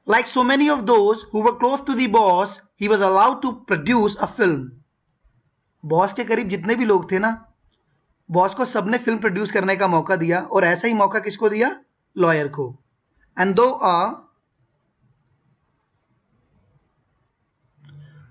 Like so many of those who were close to the boss, he was allowed to produce a film. Boss के करीब जितने भी लोग थे ना, बॉस को सबने फिल्म प्रोड्यूस करने का मौका दिया, और ऐसा ही मौका किसको दिया? लॉयर को. एंड दो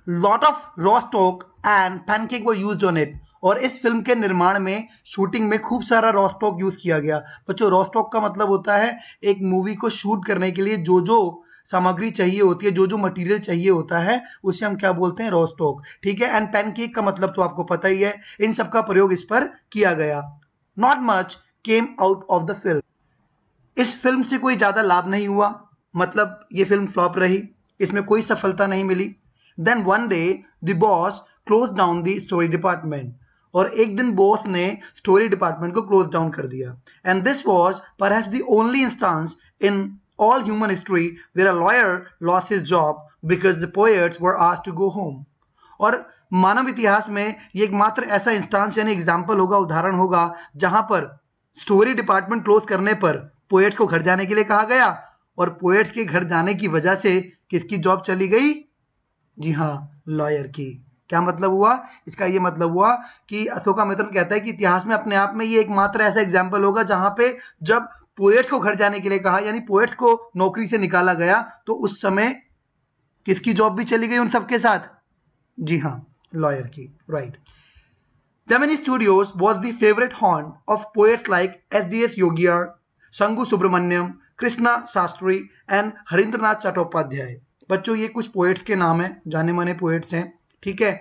lot of raw stock and pancake were used on it. और इस फिल्म के निर्माण में, शूटिंग में खूब सारा रॉ स्टॉक यूज किया गया. बच्चों, रॉ स्टॉक का मतलब होता है एक मूवी को शूट करने के लिए जो जो सामग्री चाहिए होती है, जो जो मटेरियल चाहिए होता है, उसे हम क्या बोलते हैं? Raw stock. ठीक है. एंड पैनकेक का मतलब तो आपको पता ही है. इन सब का प्रयोग इस पर किया गया. Not much came out of the film. इस फिल्म से कोई ज्यादा लाभ नहीं हुआ, मतलब ये फिल्म फ्लॉप रही, इसमें कोई सफलता नहीं मिली. Then one day the boss close down the story department. और एक दिन बॉस ने स्टोरी डिपार्टमेंट को क्लोज डाउन कर दिया. And this was perhaps the only instance in all human history where a lawyer lost his job because the poets were asked to go home. और मानव इतिहास में ये एकमात्र ऐसा इंस्टांस यानी एग्जाम्पल होगा, उदाहरण होगा, जहां पर स्टोरी डिपार्टमेंट क्लोज करने पर पोएट्स को घर जाने के लिए कहा गया, और पोएट्स के घर जाने की वजह से किसकी जॉब चली गई? जी हाँ, लॉयर की. क्या मतलब हुआ इसका? ये मतलब हुआ कि अशोकामित्रन कहता है कि इतिहास में अपने आप में ये एकमात्र ऐसा एग्जाम्पल होगा जहां पे जब पोएट्स को घर जाने के लिए कहा, यानी पोएट्स को नौकरी से निकाला गया, तो उस समय किसकी जॉब भी चली गई उन सबके साथ? जी हाँ, लॉयर की. Right. Gemini Studios was the favorite haunt of poets like S.D.S. Yogiar, Sangu Subramanyam, Krishna Sastry and Harindranath Chattopadhyay. बच्चों, ये कुछ पोएट्स के नाम हैं, जाने माने पोएट्स हैं. ठीक है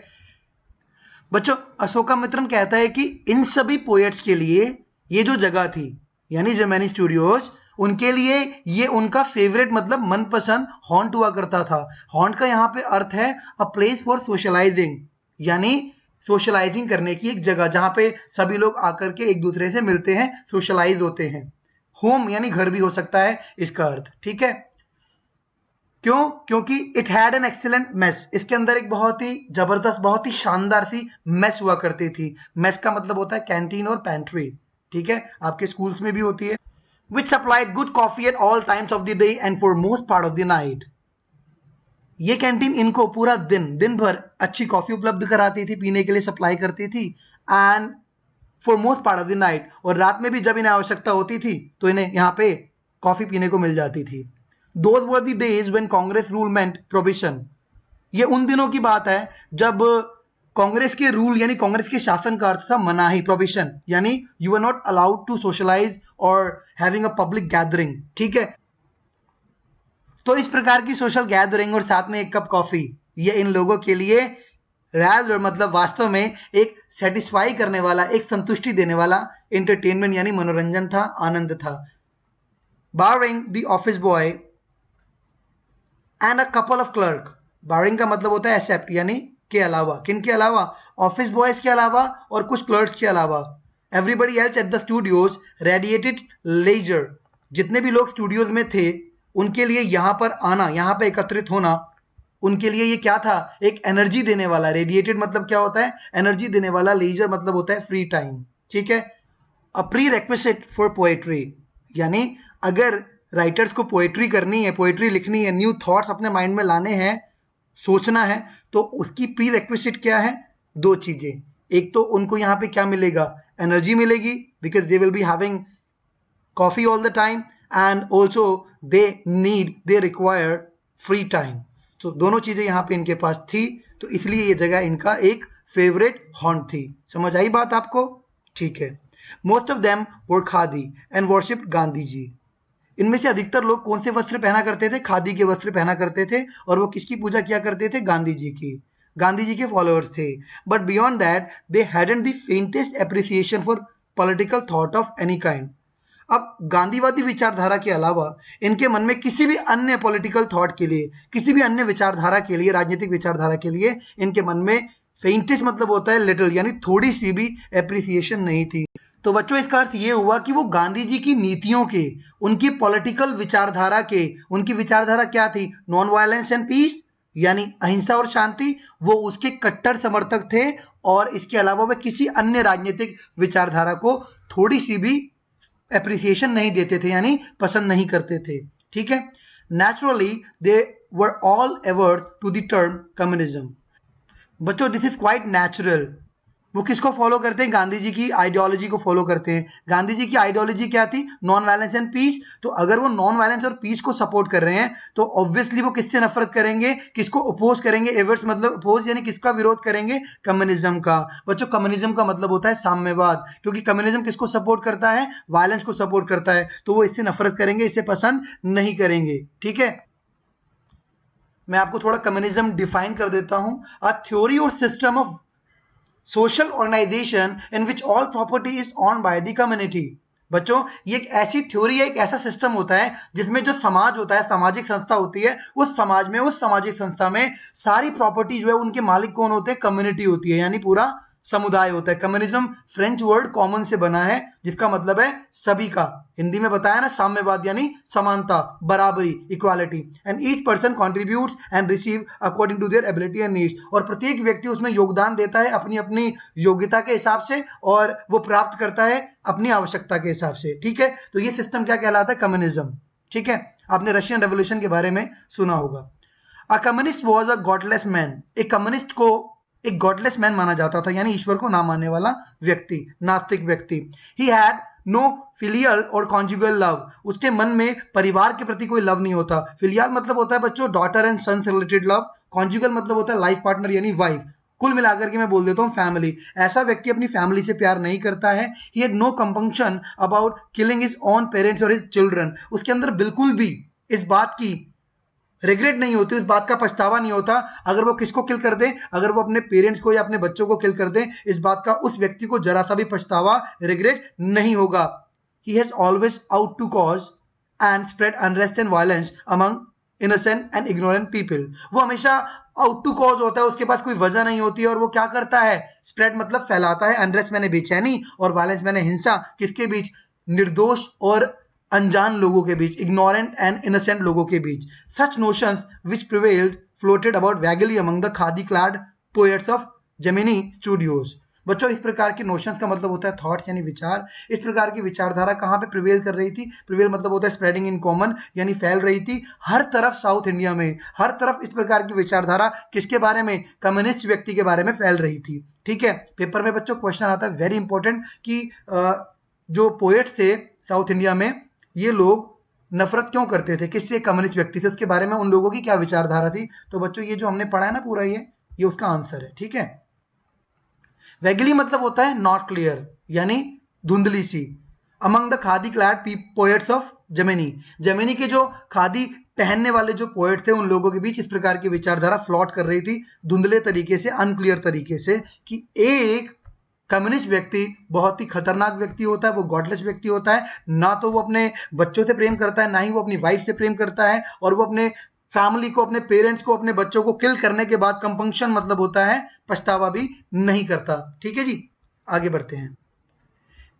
बच्चों, अशोकामित्रन कहता है कि इन सभी पोएट्स के लिए ये जो जगह थी, यानी जेमिनी स्टूडियोज, उनके लिए ये उनका फेवरेट मतलब मनपसंद हॉन्ट हुआ करता था. हॉन्ट का यहाँ पे अर्थ है अ प्लेस फॉर सोशलाइजिंग, यानी सोशलाइजिंग करने की एक जगह जहां पे सभी लोग आकर के एक दूसरे से मिलते हैं, सोशलाइज होते हैं. होम यानी घर भी हो सकता है इसका अर्थ. ठीक है. क्यों? क्योंकि it had an excellent mess. इसके अंदर एक बहुत ही जबरदस्त, बहुत ही शानदार सी मेस हुआ करती थी. मेस का मतलब होता है कैंटीन और पैंट्री. ठीक है, आपके स्कूल्स में भी होती है. Which supplied good coffee at all times of the day and for most part of the night. ये कैंटीन इनको पूरा दिन भर अच्छी कॉफी उपलब्ध कराती थी, पीने के लिए सप्लाई करती थी. And for most part of the night, और रात में भी जब इन्हें आवश्यकता होती थी तो इन्हें यहाँ पे कॉफी पीने को मिल जाती थी. Those were the days when Congress rule meant prohibition. ये उन दिनों की बात है जब कांग्रेस के रूल यानी कांग्रेस के शासन का अर्थ था मनाही, प्रोहिबिशन, यानी you are not allowed to socialise और हैविंग अ पब्लिक गैदरिंग. ठीक है. तो इस प्रकार की सोशल गैदरिंग और साथ में एक कप कॉफी, ये इन लोगों के लिए राज और मतलब वास्तव में एक सेटिस्फाई करने वाला, एक संतुष्टि देने वाला एंटरटेनमेंट यानी मनोरंजन था, आनंद था. Barring the office boy and a couple of clerk. Barring का मतलब होता है एक्सेप्ट, यानी के अलावा. किन के अलावा? ऑफिस बॉयज के अलावा और कुछ क्लर्क्स के अलावा. Everybody else at the studios radiated leisure. जितने भी लोग स्टूडियोज में थे उनके लिए यहाँ पर आना, यहाँ पे एकत्रित होना, उनके लिए ये क्या था? एक एनर्जी देने वाला. रेडिएटेड मतलब क्या होता है? एनर्जी देने वाला. लेजर मतलब होता है फ्री टाइम. ठीक है. अ प्री रेक्विजिट फॉर पोएट्री, यानी अगर राइटर्स को पोएट्री करनी है, पोएट्री लिखनी है, न्यू थॉट्स अपने माइंड में लाने हैं, सोचना है, तो उसकी प्री रेक्विजिट क्या है? दो चीजें. एक तो उनको यहाँ पे क्या मिलेगा? एनर्जी मिलेगी, because they will be having coffee all the time, and also they require free time. तो दोनों चीजें यहाँ पे इनके पास थी, तो इसलिए ये जगह इनका एक फेवरेट हॉन्ट थी. समझ आई बात आपको? ठीक है. Most of them were khadi and worship Gandhi ji. इनमें से अधिकतर लोग कौन से वस्त्र पहना करते थे? खादी के वस्त्र पहना करते थे. और वो किसकी पूजा किया करते थे? गांधी जी की. गांधी जी के फॉलोअर्स थे. But beyond that they hadn't the faintest appreciation for political thought of any kind. अब गांधीवादी विचारधारा के अलावा इनके मन में किसी भी अन्य पॉलिटिकल थॉट के लिए, किसी भी अन्य विचारधारा के लिए, राजनीतिक विचारधारा के लिए इनके मन में फेंटेस्ट मतलब होता है लिटिल, यानी थोड़ी सी भी एप्रिसिएशन नहीं थी. तो बच्चों, इसका अर्थ ये हुआ कि वो गांधी जी की नीतियों के, उनकी पॉलिटिकल विचारधारा के, उनकी विचारधारा क्या थी? नॉन वायलेंस एंड पीस, यानी अहिंसा और शांति, वो उसके कट्टर समर्थक थे. और इसके अलावा वे किसी अन्य राजनीतिक विचारधारा को थोड़ी सी भी एप्रिसिएशन नहीं देते थे, यानी पसंद नहीं करते थे. ठीक है. Naturally, they were all averse to the term communism. बच्चों दिस इज क्वाइट नेचुरल। वो किसको फॉलो करते हैं? गांधी जी की आइडियोलॉजी को फॉलो करते हैं। गांधी जी की आइडियोलॉजी क्या थी? Non violence and peace. तो अगर वो नॉन वायलेंस और पीस को सपोर्ट कर रहे हैं तो ऑब्वियसली वो किससे नफरत करेंगे? किसको अपोज करेंगे? एवर्स मतलब अपोज, यानी किसका विरोध करेंगे? कम्युनिज्म का। बच्चों कम्युनिज्म का मतलब होता है साम्यवाद, क्योंकि कम्युनिज्म किसको सपोर्ट करता है? वायलेंस को सपोर्ट करता है। तो वो इससे नफरत करेंगे, इससे पसंद नहीं करेंगे। ठीक है, मैं आपको थोड़ा कम्युनिज्म डिफाइन कर देता हूं। अ थ्योरी और system of social organisation in which all property is owned by the community. बच्चों ये एक ऐसी थ्योरी है, एक ऐसा सिस्टम होता है जिसमें जो समाज होता है, सामाजिक संस्था होती है, उस समाज में, उस सामाजिक संस्था में सारी प्रॉपर्टी जो है उनके मालिक कौन होते हैं? कम्युनिटी होती है, यानी पूरा समुदाय होता है। कम्युनिज्म फ्रेंच वर्ड कॉमन से बना है, जिसका मतलब है सभी का। हिंदी में बताया ना, साम्यवाद यानी समानता, बराबरी, equality. And each person contributes and receive according to their ability and needs. और प्रत्येक व्यक्ति उसमें योगदान देता है अपनी अपनी योग्यता के हिसाब से, और वो प्राप्त करता है अपनी आवश्यकता के हिसाब से। ठीक है, तो ये सिस्टम क्या कहलाता है? कम्युनिज्म। ठीक है, आपने रशियन रेवोल्यूशन के बारे में सुना होगा। A communist was a godless man. एक कम्युनिस्ट को एक गॉडलेस मैन माना जाता था, यानी ईश्वर को ना मानने वाला व्यक्ति, नास्तिक व्यक्ति। ही हैड नो फिलियल और कॉन्जुगल लव। उसके मन में परिवार के प्रति कोई लव नहीं होता। फिलियल मतलब होता है बच्चों डॉटर एंड सन से रिलेटेड लव। कॉन्जुगल मतलब होता है लाइफ पार्टनर यानी वाइफ। कुल मिलाकर के मैं बोल देता हूं फैमिली। ऐसा व्यक्ति अपनी फैमिली से प्यार नहीं करता है। He had no compunction about killing his own parents और हिज चिल्ड्रन। उसके अंदर बिल्कुल भी इस बात की रिग्रेट नहीं होती, उस बात का पछतावा नहीं होता अगर वो किसको किल कर दे, अगर वो अपने पेरेंट्स को या अपने बच्चों को किल कर दे, इस बात का उस व्यक्ति को जरा सा भी पछतावा, रिग्रेट नहीं होगा। He has always out to cause and spread unrest and violence among innocent and ignorant people. वो हमेशा आउट टू कॉज होता है, उसके पास कोई वजह नहीं होती है, और वो क्या करता है? स्प्रेड मतलब फैलाता है, अनरेस्ट मैंने बेचैनी, और वायलेंस मैंने हिंसा। किसके बीच? निर्दोष और अनजान लोगों के बीच, इग्नोरेंट एंड इनोसेंट लोगों के बीच। Such notions which prevailed floated about vaguely among the khadi clad poets of Gemini studios. बच्चों इस प्रकार के नोशंस का मतलब होता है थॉट्स यानी विचार। इस प्रकार की विचारधारा कहाँ पे प्रिवेल कर रही थी? प्रिवेल मतलब होता है स्प्रेडिंग इन कॉमन, यानी फैल रही थी हर तरफ। साउथ इंडिया में हर तरफ इस प्रकार की विचारधारा किसके बारे में? कम्युनिस्ट व्यक्ति के बारे में फैल रही थी। ठीक है, पेपर में बच्चों क्वेश्चन आता है वेरी इंपॉर्टेंट कि जो पोएट्स थे साउथ इंडिया में, ये लोग नफरत क्यों करते थे? किससे? कम्युनिस्ट व्यक्ति से। उसके बारे में उन लोगों की क्या विचारधारा थी? तो बच्चों ये जो हमने पढ़ा है ना पूरा, ये उसका आंसर है। ठीक है, वैगली मतलब होता है नॉट क्लियर, यानी धुंधली सी। Among the khadi clad poets of Gemini. Gemini के जो खादी पहनने वाले जो पोएट थे, उन लोगों के बीच इस प्रकार की विचारधारा फ्लॉट कर रही थी धुंधले तरीके से, अनक्लियर तरीके से, कि एक कम्युनिस्ट व्यक्ति बहुत ही खतरनाक व्यक्ति होता है, वो गॉडलेस व्यक्ति होता है। ना तो वो अपने बच्चों से प्रेम करता है, ना ही वो अपनी वाइफ से प्रेम करता है, और वो अपने फैमिली को, अपने पेरेंट्स को, अपने बच्चों को किल करने के बाद कंपंक्शन मतलब होता है पछतावा भी नहीं करता। ठीक है जी, आगे बढ़ते हैं।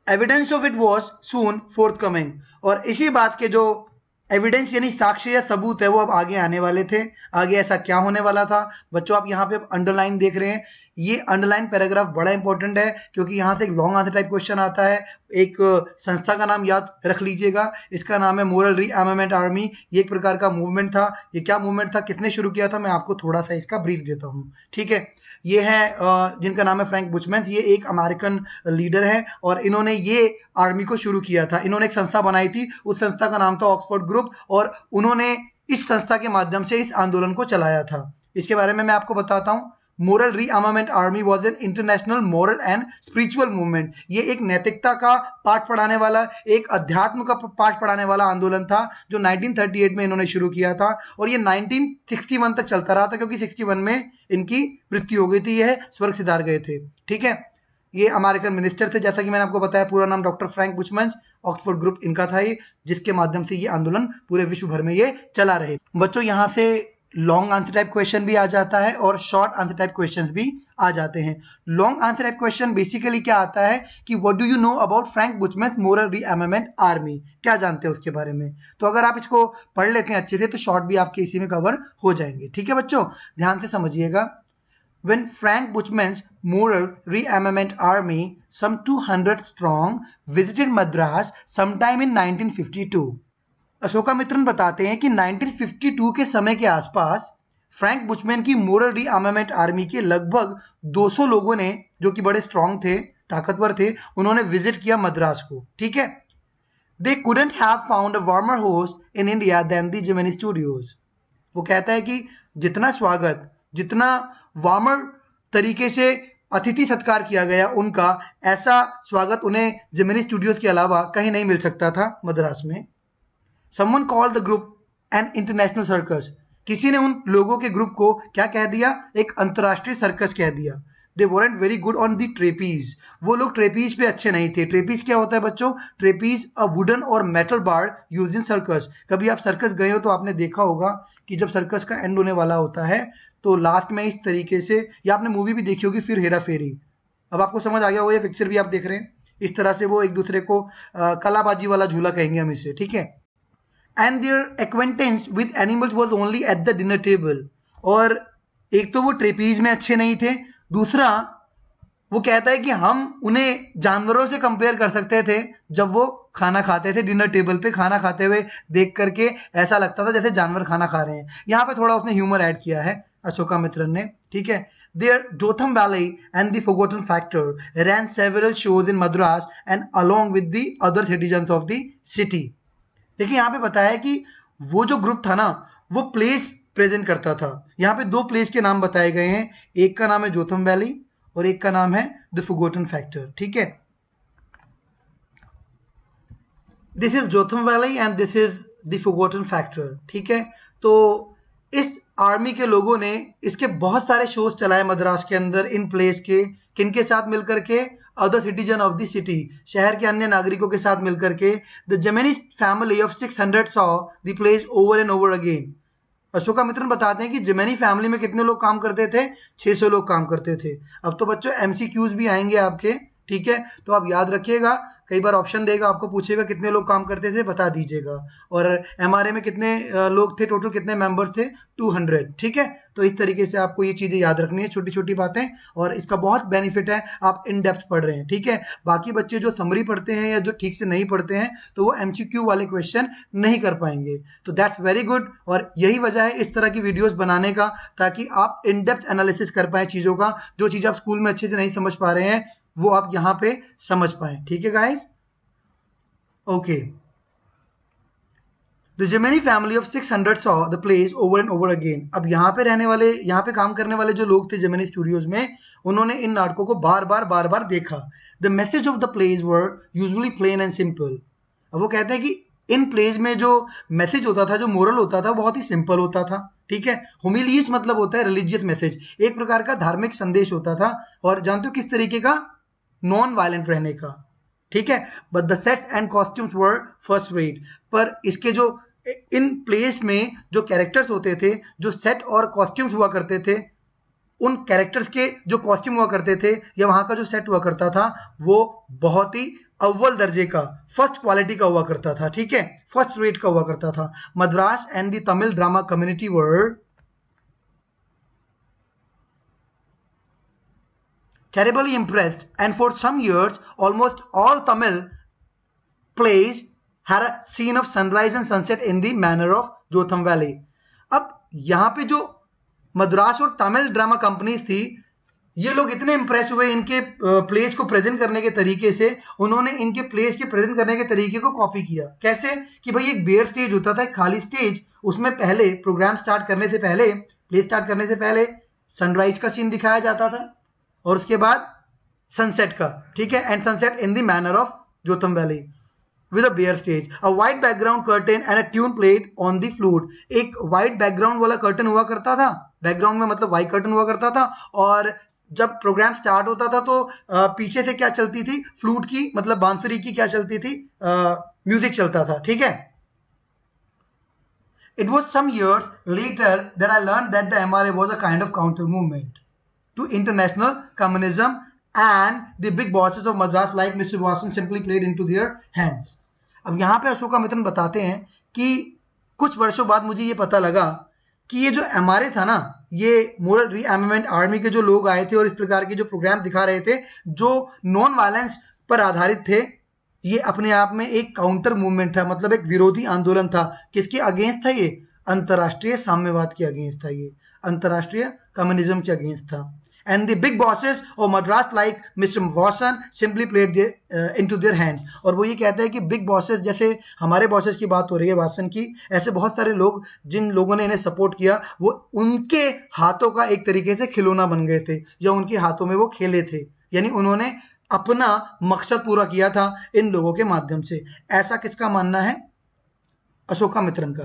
Evidence of it was soon fourth coming. और इसी बात के जो एविडेंस यानी साक्ष्य या सबूत है वो अब आगे आने वाले थे। आगे ऐसा क्या होने वाला था? बच्चों आप यहाँ पे अंडरलाइन देख रहे हैं, ये अंडरलाइन पैराग्राफ बड़ा इंपॉर्टेंट है, क्योंकि यहाँ से एक लॉन्ग आंसर टाइप क्वेश्चन आता है। एक संस्था का नाम याद रख लीजिएगा, इसका नाम है मोरल रीआर्मामेंट आर्मी। ये एक प्रकार का मूवमेंट था। ये क्या मूवमेंट था, किसने शुरू किया था, मैं आपको थोड़ा सा इसका ब्रीफ देता हूँ। ठीक है, ये है जिनका नाम है फ्रैंक बुचमैन। ये एक अमेरिकन लीडर है, और इन्होंने ये आर्मी को शुरू किया था। इन्होंने एक संस्था बनाई थी, उस संस्था का नाम था ऑक्सफोर्ड ग्रुप, और उन्होंने इस संस्था के माध्यम से इस आंदोलन को चलाया था। इसके बारे में मैं आपको बताता हूँ। Moral rearmament army was an international moral and spiritual movement. ये एक नैतिकता का पाठ पढ़ाने वाला, एक अध्यात्म का पाठ पढ़ाने वाला आंदोलन था, जो 1938 में इन्होंने शुरू किया था, और ये 1961 तक चलता रहा था, क्योंकि 61 में इनकी मृत्यु हो गई थी, यह स्वर्ग सिधार गए थे। ठीक है, ये अमेरिकन मिनिस्टर थे, जैसा कि मैंने आपको बताया, पूरा नाम डॉक्टर फ्रैंक बुचमैन। ऑक्सफोर्ड ग्रुप इनका था ये, जिसके माध्यम से ये आंदोलन पूरे विश्व भर में ये चला रहे। बच्चों यहाँ से लॉन्ग आंसर टाइप क्वेश्चन भी आ जाता है, और शॉर्ट आंसर टाइप क्वेश्चंस भी आ जाते हैं। Long answer type question basically क्या आता है कि what do you know about Frank Buchman moral rearmament army, क्या जानते हैं उसके बारे में। तो अगर आप इसको पढ़ लेते हैं अच्छे से, तो शॉर्ट भी आपके इसी में कवर हो जाएंगे। ठीक है बच्चों, ध्यान से समझिएगा। When Frank Buchman's Moral Rearmament Army, some 200 strong, visited Madras sometime in 1952. Ashoka Mitran बताते हैं कि 1952 के समय के आसपास फ्रैंक बुचमैन की मोरल रीआर्मामेंट आर्मी के लगभग 200 लोगों ने, जो कि बड़े स्ट्रांग थे, ताकतवर थे, उन्होंने विजिट किया मद्रास को। ठीक है, they couldn't have found a warmer host in India than the Gemini Studios. वो कहता है कि जितना स्वागत, जितना वार्मर तरीके से अतिथि सत्कार किया गया उनका, ऐसा स्वागत उन्हें जेमिनी स्टूडियोज के अलावा कहीं नहीं मिल सकता था मद्रास में। Someone called the group an international circus. किसी ने उन लोगों के ग्रुप को क्या कह दिया? एक अंतरराष्ट्रीय सर्कस कह दिया। They weren't very good on the trapeze. वो लोग ट्रेपीज पे अच्छे नहीं थे। ट्रेपीज क्या होता है बच्चों? ट्रेपीज अ वुडन और metal bar used in circus. कभी आप सर्कस गए हो तो आपने देखा होगा कि जब सर्कस का एंड होने वाला होता है तो लास्ट में इस तरीके से, या आपने मूवी भी देखी होगी फिर हेरा फेरी, अब आपको समझ आ गया होगा, ये पिक्चर भी आप देख रहे हैं, इस तरह से वो एक दूसरे को कलाबाजी वाला झूला कहेंगे हम इसे। ठीक है, and their acquaintance with animals was only at the dinner table. और एक तो वो ट्रेपीज में अच्छे नहीं थे, दूसरा वो कहता है कि हम उन्हें जानवरों से कंपेयर कर सकते थे जब वो खाना खाते थे, डिनर टेबल पे खाना खाते हुए देख करके ऐसा लगता था जैसे जानवर खाना खा रहे हैं। यहाँ पे थोड़ा उसने ह्यूमर ऐड किया है अशोका मित्रन ने। ठीक है, Their Jotham Valley and the Forgotten Factor ran several shows in Madras and along with the other citizens of the city. देखिए यहाँ पे बताया है कि वो जो ग्रुप था ना वो प्लेस प्रेजेंट करता था। यहाँ पे दो प्लेस के नाम बताए गए हैं, एक का नाम है जोथम वैली और एक का नाम है द फॉरगॉटन फैक्टर। ठीक है, this is Jotham valley and this is the forgotten factor. ठीक है, तो इस आर्मी के लोगों ने इसके बहुत सारे शोज चलाए मद्रास के अंदर इन प्लेस के, किनके साथ मिलकर के? Other citizen of the city, शहर के अन्य नागरिकों के साथ मिलकर के। The Gemini family of 600 saw the place over and over again. Ashoka Mitran बताते हैं कि जेमिनी फैमिली में कितने लोग काम करते थे? 600 लोग काम करते थे। अब तो बच्चों एमसीक्यूज भी आएंगे आपके, ठीक है, तो आप याद रखिएगा, कई बार ऑप्शन देगा, आपको पूछेगा कितने लोग काम करते थे, बता दीजिएगा। और एमआरए में कितने लोग थे, टोटल कितने मेंबर्स थे? 200। ठीक है, तो इस तरीके से आपको ये चीजें याद रखनी है, छोटी छोटी बातें, और इसका बहुत बेनिफिट है, आप इन डेप्थ पढ़ रहे हैं। ठीक है, बाकी बच्चे जो समरी पढ़ते हैं या जो ठीक से नहीं पढ़ते हैं तो वो एमसीक्यू वाले क्वेश्चन नहीं कर पाएंगे। तो दैट्स वेरी गुड, और यही वजह है इस तरह की वीडियोस बनाने का, ताकि आप इन डेप्थ एनालिसिस कर पाए चीजों का। जो चीज आप स्कूल में अच्छे से नहीं समझ पा रहे हैं वो आप यहाँ पे समझ पाए। ठीक है guys, okay. The Gemini family of 600 saw the plays over and over again. अब यहाँ पे रहने वाले, यहाँ पे काम करने वाले जो लोग थे जेमिनी स्टूडियोज में, उन्होंने इन नाटकों को बार बार देखा। The message of the plays were usually plain and simple. अब वो कहते हैं कि इन प्लेज में जो मैसेज होता था, जो मोरल होता था, बहुत ही सिंपल होता था। ठीक है, होमिलियस मतलब होता है रिलीजियस मैसेज, एक प्रकार का धार्मिक संदेश होता था। और जानते हो किस तरीके का? नॉन वायलेंट रहने का। ठीक है, but the sets and costumes were first rate. पर इसके जो इन प्लेस में जो कैरेक्टर्स होते थे, जो सेट और कॉस्ट्यूम्स हुआ करते थे, उन कैरेक्टर्स के जो कॉस्ट्यूम हुआ करते थे या वहां का जो सेट हुआ करता था, वो बहुत ही अव्वल दर्जे का, फर्स्ट क्वालिटी का हुआ करता था। ठीक है, फर्स्ट रेट का हुआ करता था। Madras and the Tamil drama community were terribly impressed, and for some years almost all Tamil plays had a scene of sunrise and sunset in the manner of Jotham Valley. अब यहाँ पे जो मद्रास और तमिल ड्रामा कंपनीज थी, ये लोग इतने इंप्रेस हुए इनके प्लेस को प्रेजेंट करने के तरीके से, उन्होंने इनके प्लेस के प्रेजेंट करने के तरीके को कॉपी किया। कैसे? कि भाई एक बेयर स्टेज होता था, एक खाली स्टेज, उसमें पहले प्रोग्राम स्टार्ट करने से पहले, प्ले स्टार्ट करने से पहले सनराइज का सीन दिखाया जाता था और उसके बाद सनसेट का। ठीक है, and sunset in the manner of Jotham valley with a bare stage, a white background curtain and a tune played on the flute. एक white background वाला कर्टन हुआ करता था, बैकग्राउंड में मतलब white कर्टन हुआ करता था, और जब प्रोग्राम स्टार्ट होता था तो पीछे से क्या चलती थी? फ्लूट की, मतलब बांसुरी की क्या चलती थी? म्यूजिक चलता था। ठीक है, it was some years later that I learned that the MRA was a kind of counter movement to international communism, and the big bosses of Madras like Mr. Watson simply played into their hands. अब यहाँ पे अशोका मित्रन बताते हैं कि कुछ वर्षों बाद मुझे ये पता लगा कि ये जो एमआरए था ना, ये मोरल रीआर्मामेंट आर्मी के जो लोग आए थे और इस प्रकार के जो प्रोग्राम दिखा रहे थे, जो नॉन वायलेंस पर आधारित थे, ये अपने आप में एक काउंटर मूवमेंट था, मतलब एक विरोधी आंदोलन था। किसके अगेंस्ट था ये? अंतरराष्ट्रीय साम्यवाद के अगेंस्ट था, ये अंतरराष्ट्रीय कम्युनिज्म के अगेंस्ट था। And the big bosses of Madras like mister Watson simply played into their hands. और वो ये कहते हैं कि बिग बॉसेस, जैसे हमारे बॉसेस की बात हो रही है वाटसन की, ऐसे बहुत सारे लोग जिन लोगों ने इन्हें सपोर्ट किया, वो उनके हाथों का एक तरीके से खिलौना बन गए थे, या उनके हाथों में वो खेले थे। यानी उन्होंने अपना मकसद पूरा किया था इन लोगों के माध्यम से। ऐसा किसका मानना है? अशोका मित्रन का।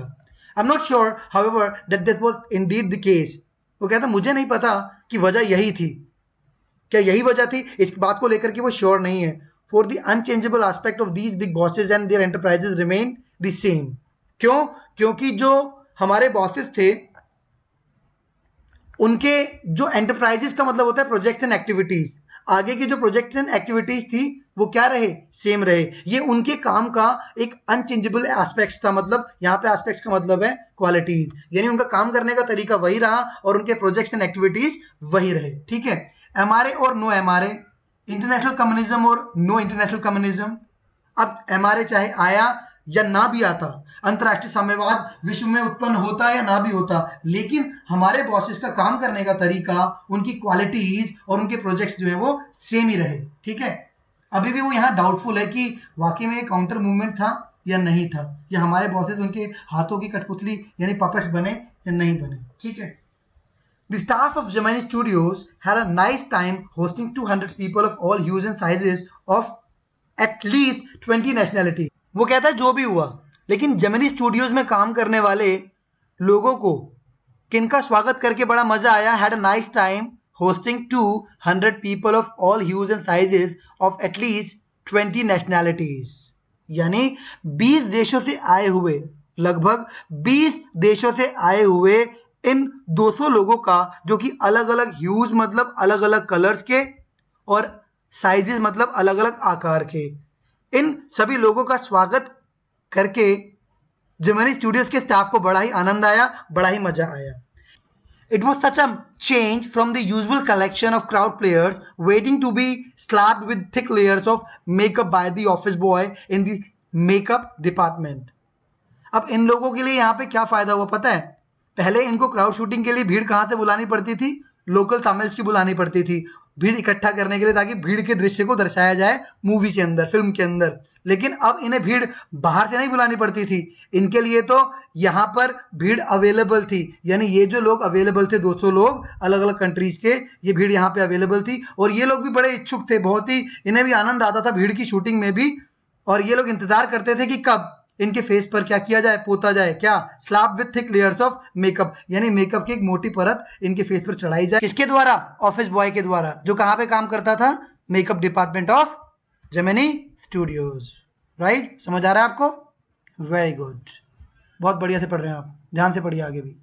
I am not sure however that this was Indeed the case. वो कहता मुझे नहीं पता कि वजह यही थी, क्या यही वजह थी, इस बात को लेकर के वो श्योर नहीं है। For the unchangeable aspect of these big bosses and their enterprises remain the same. क्यों? क्योंकि जो हमारे बॉसेस थे, उनके जो एंटरप्राइजेस का मतलब होता है प्रोजेक्ट्स एंड एक्टिविटीज, आगे की जो प्रोजेक्ट्स एंड एक्टिविटीज थी वो क्या रहे? सेम रहे। ये उनके काम का एक अनचेंजेबल एस्पेक्ट्स था। मतलब यहाँ पे एस्पेक्ट्स का मतलब है क्वालिटीज, यानी उनका काम करने का तरीका वही रहा और उनके प्रोजेक्ट्स एंड एक्टिविटीज वही रहे। ठीक है। एमआरए और नो एमआरए, इंटरनेशनल कम्युनिज्म और नो इंटरनेशनल कम्युनिज्म। अब एमआरए चाहे आया या ना भी आता, अंतरराष्ट्रीय साम्यवाद विश्व में उत्पन्न होता या ना भी होता, लेकिन हमारे बॉसेस का काम करने का तरीका, उनकी क्वालिटीज और उनके प्रोजेक्ट्स जो है वो सेम ही रहे। ठीक है। अभी भी वो यहाँ डाउटफुल है कि वाकई में काउंटर मूवमेंट था या नहीं था, या हमारे बॉसेस उनके हाथों की कठपुतली यानी पपेट्स बने या नहीं बने। ठीक है। The staff of Gemini Studios had a nice time hosting 200 people of all hues and sizes of at least 20 nationality। वो कहता है जो भी हुआ, लेकिन जेमिनी स्टूडियोज में काम करने वाले लोगों को किनका स्वागत करके बड़ा मजा आया? Had a nice time hosting 200 people of all huge and sizes of at least 20 nationalities. यानी 20 देशों से आए हुए, लगभग 20 देशों से आए हुए इन 200 लोगों का, जो कि अलग अलग ह्यूज मतलब अलग अलग कलर्स के, और साइजेस मतलब अलग अलग आकार के, इन सभी लोगों का स्वागत करके जेमिनी स्टूडियोज के स्टाफ को बड़ा ही आनंद आया, बड़ा ही मजा आया। It was such a change from the usual collection of crowd players waiting to be slapped with thick layers of makeup by the office boy in the makeup department। अब इन लोगों के लिए यहाँ पे क्या फायदा हुआ पता है? पहले इनको क्राउड शूटिंग के लिए भीड़ कहाँ से बुलानी पड़ती थी? लोकल तमिल्स की बुलानी पड़ती थी, भीड़ इकट्ठा करने के लिए, ताकि भीड़ के दृश्य को दर्शाया जाए मूवी के अंदर, फिल्म के अंदर। लेकिन अब इन्हें भीड़ बाहर से नहीं बुलानी पड़ती थी, इनके लिए तो यहाँ पर भीड़ अवेलेबल थी। यानी ये जो लोग अवेलेबल थे, 200 लोग अलग अलग कंट्रीज के, ये भीड़ यहाँ पे अवेलेबल थी। और ये लोग भी बड़े इच्छुक थे, बहुत ही इन्हें भी आनंद आता था भीड़ की शूटिंग में भी। और ये लोग इंतजार करते थे कि कब इनके फेस पर क्या किया जाए, पोता जाए, क्या? Slap with thick layers of makeup, यानी मेकअप की एक मोटी परत इनके फेस पर चढ़ाई जाए। किसके द्वारा? ऑफिस बॉय के द्वारा, जो कहां पे काम करता था? Makeup department of Gemini studios. Right? समझ आ रहा है आपको? वेरी गुड, बहुत बढ़िया से पढ़ रहे हैं आप, ध्यान से पढ़िए आगे भी।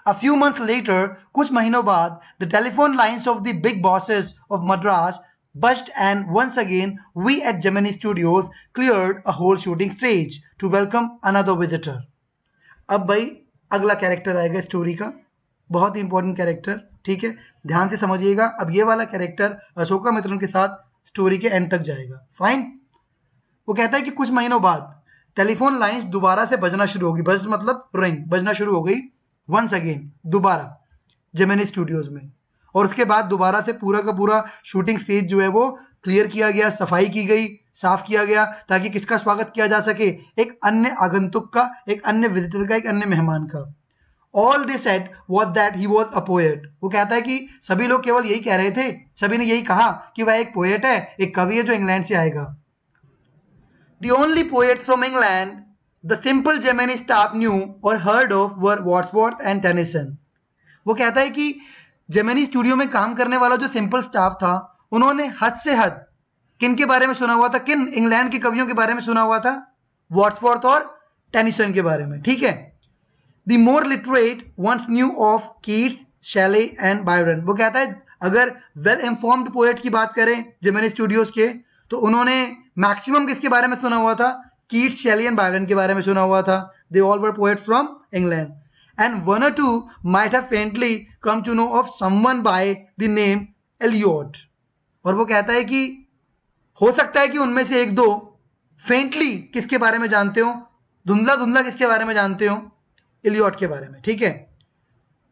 A few months later, कुछ महीनों बाद, the telephone lines of the big bosses of Madras burst and once again we at Gemini Studios cleared a whole shooting stage to welcome another visitor। अब भाई अगला कैरेक्टर आएगा story का, बहुत ही important character. ठीक है, ध्यान से समझिएगा। अब ये वाला कैरेक्टर अशोका मित्रन के साथ स्टोरी के एंड तक जाएगा। फाइन। वो कहता है कि कुछ महीनों बाद टेलीफोन लाइंस दोबारा से बजना शुरू होगी। बज मतलब रिंग, बजना शुरू हो गई वंस अगेन, दोबारा जेमिनी स्टूडियोज में। और उसके बाद दोबारा से पूरा का पूरा शूटिंग स्टेज जो है वो क्लियर किया गया, सफाई की गई, साफ किया गया, ताकि किसका स्वागत किया जा सके? एक अन्य आगंतुक का, एक अन्य विजिटर का, एक अन्य मेहमान का। All they said was that he was a poet. वो कहता है कि सभी लोग केवल यही कह रहे थे, सभी ने यही कहा कि वह एक पोएट है, एक कवि है जो इंग्लैंड से आएगा। The only poets from England the simple Gemini staff knew or heard of were Wordsworth and Tennyson। वो कहता है कि जेमिनी स्टूडियो में काम करने वाला जो सिंपल स्टाफ था, उन्होंने हद से हद किन के बारे में सुना हुआ था? किन इंग्लैंड के कवियों के बारे में सुना हुआ था? वॉर्ड्सवर्थ और टेनिसन के बारे में। ठीक है। The more literate ones knew of Keats, Shelley and Byron. वो कहता है अगर वेल इन्फॉर्म्ड पोएट की बात करें जेमिनी स्टूडियोज के, तो उन्होंने मैक्सिमम किसके बारे में सुना हुआ था? कीट्स, शेले एंड बायरन के बारे में सुना हुआ था। They all were poet from England and one or two might have faintly come to know of someone by the name Eliot. और वो कहता है कि हो सकता है कि उनमें से एक दो फेंटली किसके बारे में जानते हो? धुंधला धुंधला किसके बारे में जानते हो? इलियट के बारे में, ठीक है।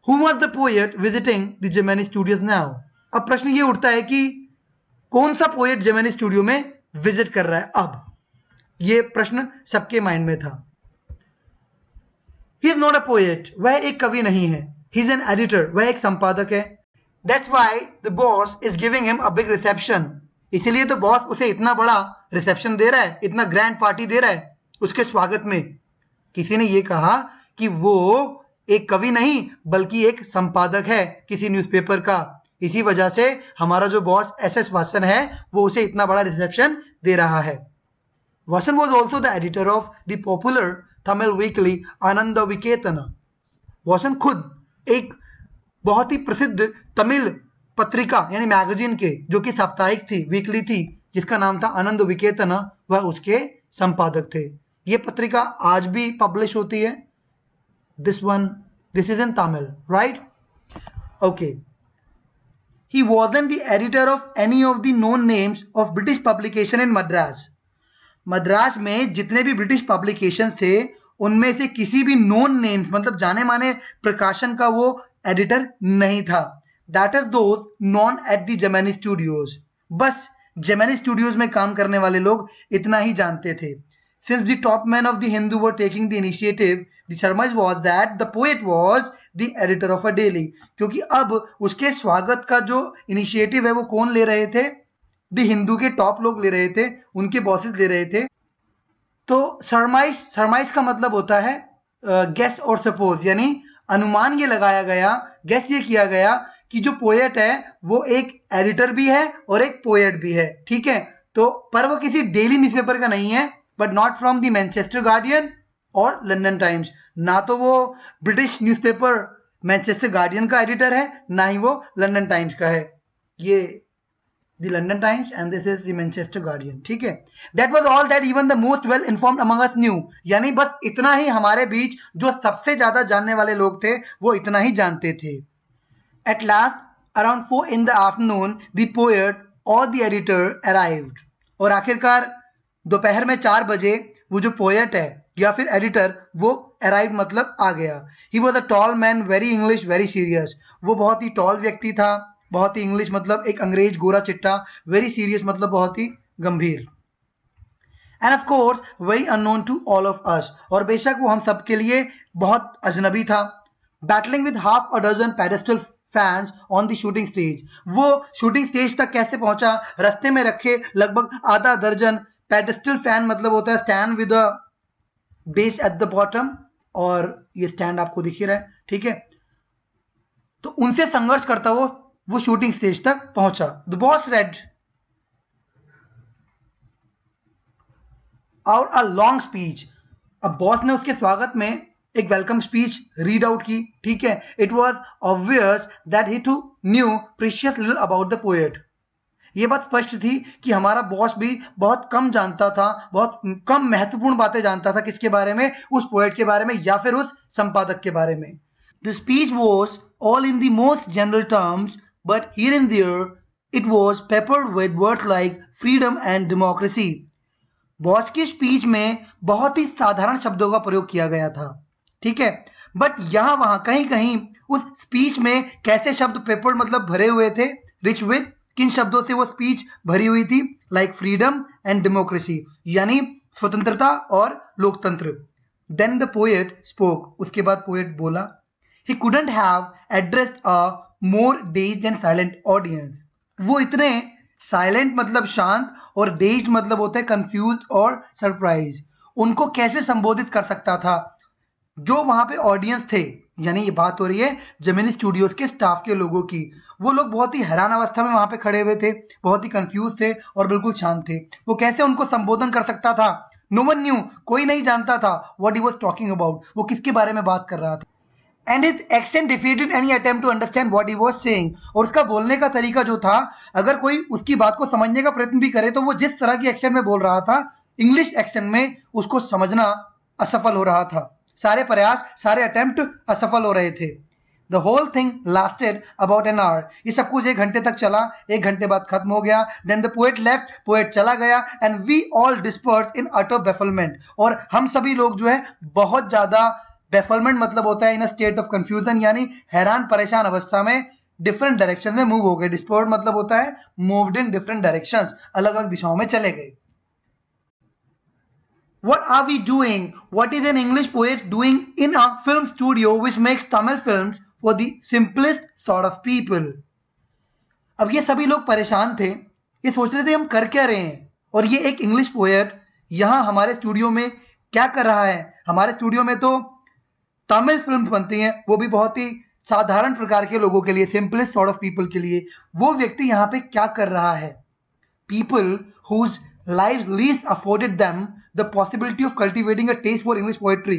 Who was the poet visiting the Gemini Studios now? अब प्रश्न ये उठता है कि कौन सा पोएट जेमिनी स्टूडियो में विजिट कर रहा है अब? ये प्रश्न सबके माइंड में था। He is not a poet, वह एक कवि नहीं है। He is an editor, वह एक संपादक है। That's why the boss is giving him a big reception. इसीलिए तो बॉस उसे इतना बड़ा रिसेप्शन दे रहा है, इतना ग्रैंड पार्टी दे रहा है उसके स्वागत में। किसी ने ये कहा कि वो एक कवि नहीं बल्कि एक संपादक है किसी न्यूज़पेपर का। इसी वजह से हमारा जो बॉस एस वासन है वो उसे इतना बड़ा रिसेप्शन दे रहा है। Vasan was also the editor of the popular Tamil weekly Ananda Vikatan. Vasan खुद एक बहुत ही प्रसिद्ध तमिल पत्रिका यानी मैगजीन के, जो कि साप्ताहिक थी, वीकली थी, जिसका नाम था आनंद विकेतना, वह उसके संपादक थे। ये पत्रिका आज भी पब्लिश होती है। this is in Tamil, right? Okay. He wasn't the editor of any of the known names of British publication in Madras. Madras में जितने भी ब्रिटिश पब्लिकेशन थे उनमें से किसी भी नोन नेम्स मतलब जाने माने प्रकाशन का वो एडिटर नहीं था। That is those non at the Gemini studios. बस जेमिनी स्टूडियोज में काम करने वाले लोग इतना ही जानते थे। Since the top men of the Hindu were taking the initiative, the surmise was that the poet was the editor of a daily. क्योंकि अब उसके स्वागत का जो इनिशिएटिव है वो कौन ले रहे थे? द हिंदू के टॉप लोग ले रहे थे, उनके बॉसेस ले रहे थे। तो सरमाइज का मतलब होता है गेस और सपोज, यानी अनुमान ये लगाया गया, गेस ये किया गया कि जो पोएट है वो एक एडिटर भी है और एक पोएट भी है, ठीक है। तो पर वो किसी डेली न्यूज़पेपर का नहीं है, but not from the Manchester guardian और लंदन टाइम्स। ना तो वो ब्रिटिश न्यूज़पेपर मैनचेस्टर गार्डियन का एडिटर है, ना ही वो लंदन टाइम्स का है। ये the London times and this is the Manchester guardian, ठीक है। That was all that even the most well informed among us new. यानी बस इतना ही हमारे बीच जो सबसे ज्यादा जानने वाले लोग थे वो इतना ही जानते थे। At last around 4 in the afternoon the poet or the editor arrived। और आखिरकार दोपहर में 4 बजे वो जो पोएट है या फिर एडिटर वो अराइव मतलब आ गया। He was a tall man, very English, very serious. वो बहुत ही टॉल व्यक्ति था, बहुत ही इंग्लिश मतलब एक अंग्रेज गोरा चिट्टा, वेरी सीरियस मतलब बहुत ही गंभीर, and of course very unknown to all of us. और बेशक वो हम सब के लिए बहुत अजनबी था। Battling with half a dozen pedestal fans on the shooting stage. वो शूटिंग स्टेज तक कैसे पहुंचा? रास्ते में रखे लगभग आधा दर्जन पेडेस्टल फैन मतलब होता है stand with a base at the bottom, और ये स्टैंड आपको दिख ही रहा है, ठीक है। तो उनसे संघर्ष करता वो शूटिंग स्टेज तक पहुंचा। The boss red out a long speech. अब बॉस ने उसके स्वागत में एक वेलकम स्पीच रीड आउट की, ठीक है। It was obvious that he too knew precious little about the poet. ये बात स्पष्ट थी कि हमारा बॉस भी बहुत कम जानता था, बहुत कम महत्वपूर्ण बातें जानता था। किसके बारे में? उस पोएट के बारे में या फिर उस संपादक के बारे में। The speech was all in the most general terms, but here and there it was peppered with words like freedom and democracy. Boss की स्पीच में बहुत ही साधारण शब्दों का प्रयोग किया गया था, ठीक है। बट यहां वहां कहीं कहीं उस स्पीच में कैसे शब्द पेपर्ड मतलब भरे हुए थे? रिच विद, किन शब्दों से वो स्पीच भरी हुई थी? लाइक फ्रीडम एंड डेमोक्रेसी, यानी स्वतंत्रता और लोकतंत्र। देन द पोएट स्पोक, उसके बाद पोएट बोला। He couldn't have addressed a more dazed and silent audience. वो इतने साइलेंट मतलब शांत और डेज्ड मतलब होता है कंफ्यूज्ड और सरप्राइज, उनको कैसे संबोधित कर सकता था? जो वहां पे ऑडियंस थे, यानी ये बात हो रही है जेमिनी स्टूडियोज के स्टाफ के लोगों की, वो लोग बहुत ही हैरान अवस्था में वहां पे खड़े हुए थे, बहुत ही कंफ्यूज थे और बिल्कुल शांत थे। वो कैसे उनको संबोधन कर सकता था? नो वन न्यू, कोई नहीं जानता था what he was talking about, वो किसके बारे में बात कर रहा था। And his accent defeated any attempt to understand what he was saying. और उसका बोलने का तरीका जो था, अगर कोई उसकी बात को समझने का प्रयत्न भी करे तो वो जिस तरह की एक्सेंट में बोल रहा था, इंग्लिश एक्सेंट में, उसको समझना असफल हो रहा था। सारे प्रयास, सारे अटेम्प्ट असफल हो रहे थे। The whole thing lasted about an hour. ये सब कुछ 1 घंटे तक चला, 1 घंटे बाद खत्म हो गया. Then the poet left, poet चला गया. And we all disperse in utter bafflement. और हम सभी लोग जो है बहुत ज्यादा, बेफलमेंट मतलब होता है इन अ स्टेट ऑफ कंफ्यूजन, यानी हैरान परेशान अवस्था में डिफरेंट डायरेक्शन में मूव हो गए. डिस्पर्स मतलब होता है मूव्ड इन डिफरेंट डायरेक्शंस, अलग अलग दिशाओं में चले गए. What are we doing? What is an English poet doing in a film studio which makes Tamil films for the simplest sort of people? अब ये सभी लोग परेशान थे, ये सोच रहे थे हम कर क्या रहे हैं, और ये एक इंग्लिश पोएट यहाँ हमारे स्टूडियो में क्या कर रहा है. हमारे स्टूडियो में तो तमिल फिल्म बनती हैं, वो भी बहुत ही साधारण प्रकार के लोगों के लिए, सिंपलेस्ट सॉर्ट ऑफ पीपल के लिए. वो व्यक्ति यहाँ पे क्या कर रहा है? People whose lives least afforded them the possibility of cultivating a taste for English poetry.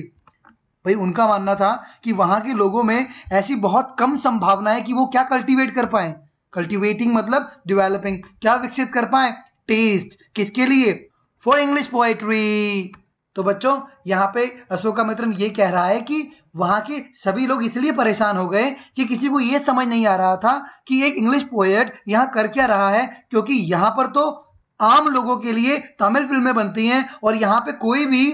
भाई उनका मानना था कि वहां के लोगों में ऐसी बहुत कम संभावना है कि वो क्या कल्टीवेट कर पाए. कल्टीवेटिंग मतलब डेवलपिंग, क्या विकसित कर पाए? टेस्ट. किसके लिए? For English poetry. तो बच्चों यहाँ पे अशोकामित्रन ये कह रहा है कि वहां के सभी लोग इसलिए परेशान हो गए कि किसी को ये समझ नहीं आ रहा था कि एक इंग्लिश पोएट यहाँ कर क्या रहा है, क्योंकि यहाँ पर तो आम लोगों के लिए तमिल फिल्में बनती हैं और यहाँ पे कोई भी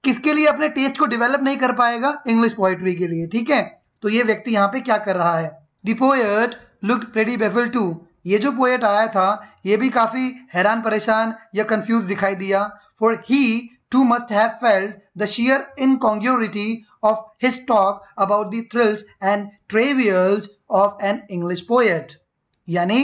किसके लिए अपने टेस्ट को डेवलप नहीं कर पाएगा? इंग्लिश पोएट्री के लिए. ठीक है, तो ये व्यक्ति यहाँ पे क्या कर रहा है? The poet looked pretty baffled too. ये जो पोएट आया था ये भी काफी हैरान परेशान या कंफ्यूज दिखाई दिया. For he too must have felt the sheer incongruity of his talk about the thrills and travails of an English poet. यानी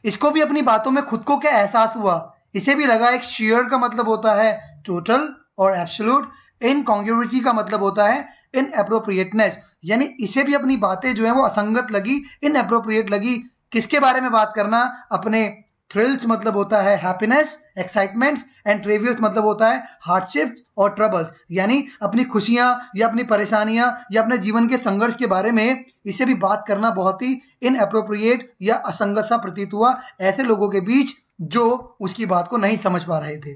इसको भी अपनी बातों में खुद को क्या एहसास हुआ, इसे भी लगा. एक sheer का मतलब होता है टोटल और एब्सोल्यूट. incongruity का मतलब होता है inappropriateness, यानी इसे भी अपनी बातें जो है वो असंगत लगी, inappropriate लगी. किसके बारे में बात करना? अपने थ्रिल्स मतलब होता है हैप्पीनेस, एक्साइटमेंट्स, एंड ट्रेवियल्स मतलब होता है हार्डशिप्स और ट्रबल्स, यानी अपनी खुशियां या अपनी परेशानियां या अपने जीवन के संघर्ष के बारे में इसे भी बात करना बहुत ही इनएप्रोप्रिएट या असंगत सा प्रतीत हुआ ऐसे लोगों के बीच जो उसकी बात को नहीं समझ पा रहे थे.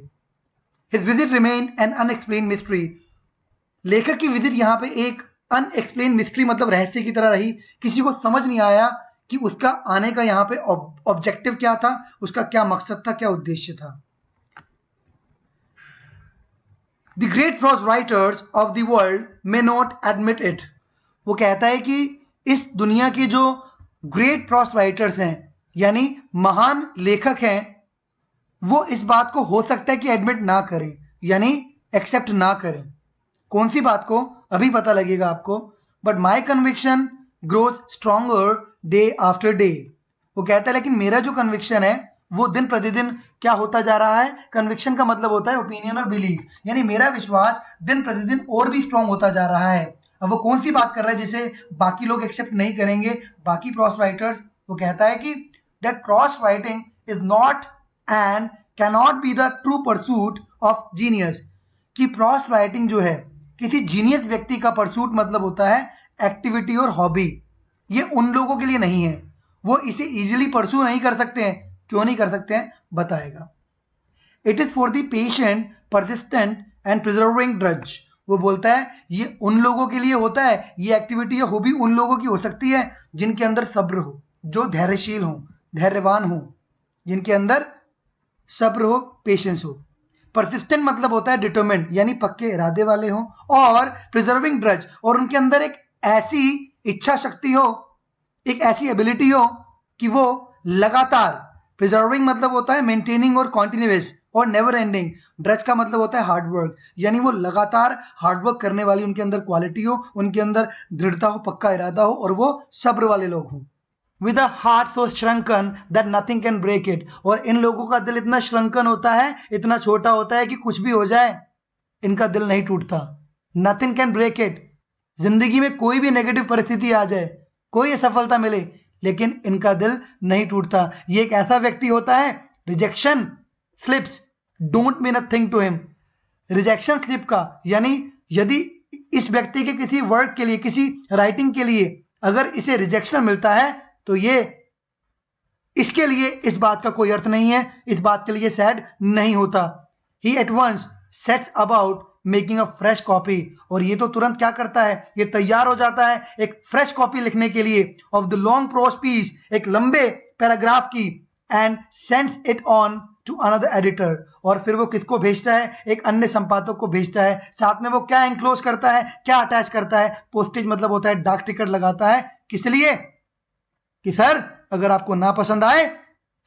His visit remained an unexplained mystery. लेखक की विजिट यहाँ पे एक अनएक्सप्लेन्ड मिस्ट्री मतलब रहस्य की तरह रही. किसी को समझ नहीं आया कि उसका आने का यहाँ पे ऑब्जेक्टिव क्या था, उसका क्या मकसद था, क्या उद्देश्य था. The great prose writers of the world may not admit it. वो कहता है कि इस दुनिया के जो ग्रेट प्रोस राइटर्स हैं, यानी महान लेखक हैं, वो इस बात को हो सकता है कि एडमिट ना करें, यानी एक्सेप्ट ना करें. कौन सी बात को? अभी पता लगेगा आपको. But my conviction grows stronger day after day. वो कहता है लेकिन मेरा जो कन्विक्शन है वो दिन प्रतिदिन क्या होता जा रहा है? कन्विक्शन का मतलब होता है ओपिनियन और बिलीफ, यानी मेरा विश्वास दिन प्रतिदिन और भी स्ट्रॉन्ग होता जा रहा है. अब वो कौन सी बात कर रहा है जिसे बाकी लोग एक्सेप्ट नहीं करेंगे, बाकी प्रोस राइटर्स? वो कहता है कि that pros writing is not and can not be the true pursuit of genius. कि प्रोस राइटिंग जो है किसी जीनियस व्यक्ति का परसूट मतलब होता है एक्टिविटी और हॉबी. ये उन लोगों के लिए नहीं है, वो इसे इजीली परसू नहीं कर सकते हैं. क्यों नहीं कर सकते हैं? बताएगा. It is for the patient, persistent and preserving drudge. वो बोलता है ये उन लोगों के लिए होता है, ये एक्टिविटी या हॉबी उन लोगों की हो सकती है जिनके अंदर सब्र हो, जो धैर्यशील हो, धैर्यवान हो, जिनके अंदर सब्र हो, पेशेंस हो. परसिस्टेंट मतलब होता है डिटरमिन्ड, यानी पक्के इरादे वाले हो. और प्रिजर्विंग ड्रज, और उनके अंदर एक ऐसी इच्छा शक्ति हो, एक ऐसी एबिलिटी हो कि वो लगातार. प्रिजर्विंग मतलब होता है मेंटेनिंग और कॉन्टिन्यूअस और नेवर एंडिंग. ड्रज का मतलब होता है हार्डवर्क, यानी वो लगातार हार्डवर्क करने वाली उनके अंदर क्वालिटी हो, उनके अंदर दृढ़ता हो, पक्का इरादा हो, और वो सब्र वाले लोग हों. With a heart so shrunken that nothing can break it. और इन लोगों का दिल इतना श्रंकन होता है, इतना छोटा होता है कि कुछ भी हो जाए इनका दिल नहीं टूटता. Nothing can break it. जिंदगी में कोई भी नेगेटिव परिस्थिति आ जाए, कोई असफलता मिले, लेकिन इनका दिल नहीं टूटता. ये एक ऐसा व्यक्ति होता है, rejection slips don't mean a thing to him. Rejection slip का यानी यदि इस व्यक्ति के किसी वर्क के लिए, किसी राइटिंग के लिए अगर इसे रिजेक्शन मिलता है तो ये इसके लिए इस बात का कोई अर्थ नहीं है, इस बात के लिए सैड नहीं होता. He at once sets about making a fresh copy. और ये तो तुरंत क्या करता है, ये तैयार हो जाता है एक फ्रेश कॉपी लिखने के लिए of the long prose piece, एक लंबे पैराग्राफ की, and sends it on to another editor. और फिर वो किसको भेजता है, एक अन्य संपादक को भेजता है। साथ में वो क्या एंक्लोज करता है, क्या अटैच करता है, पोस्टेज मतलब होता है डाक टिकट लगाता है। किस लिए, कि सर अगर आपको ना पसंद आए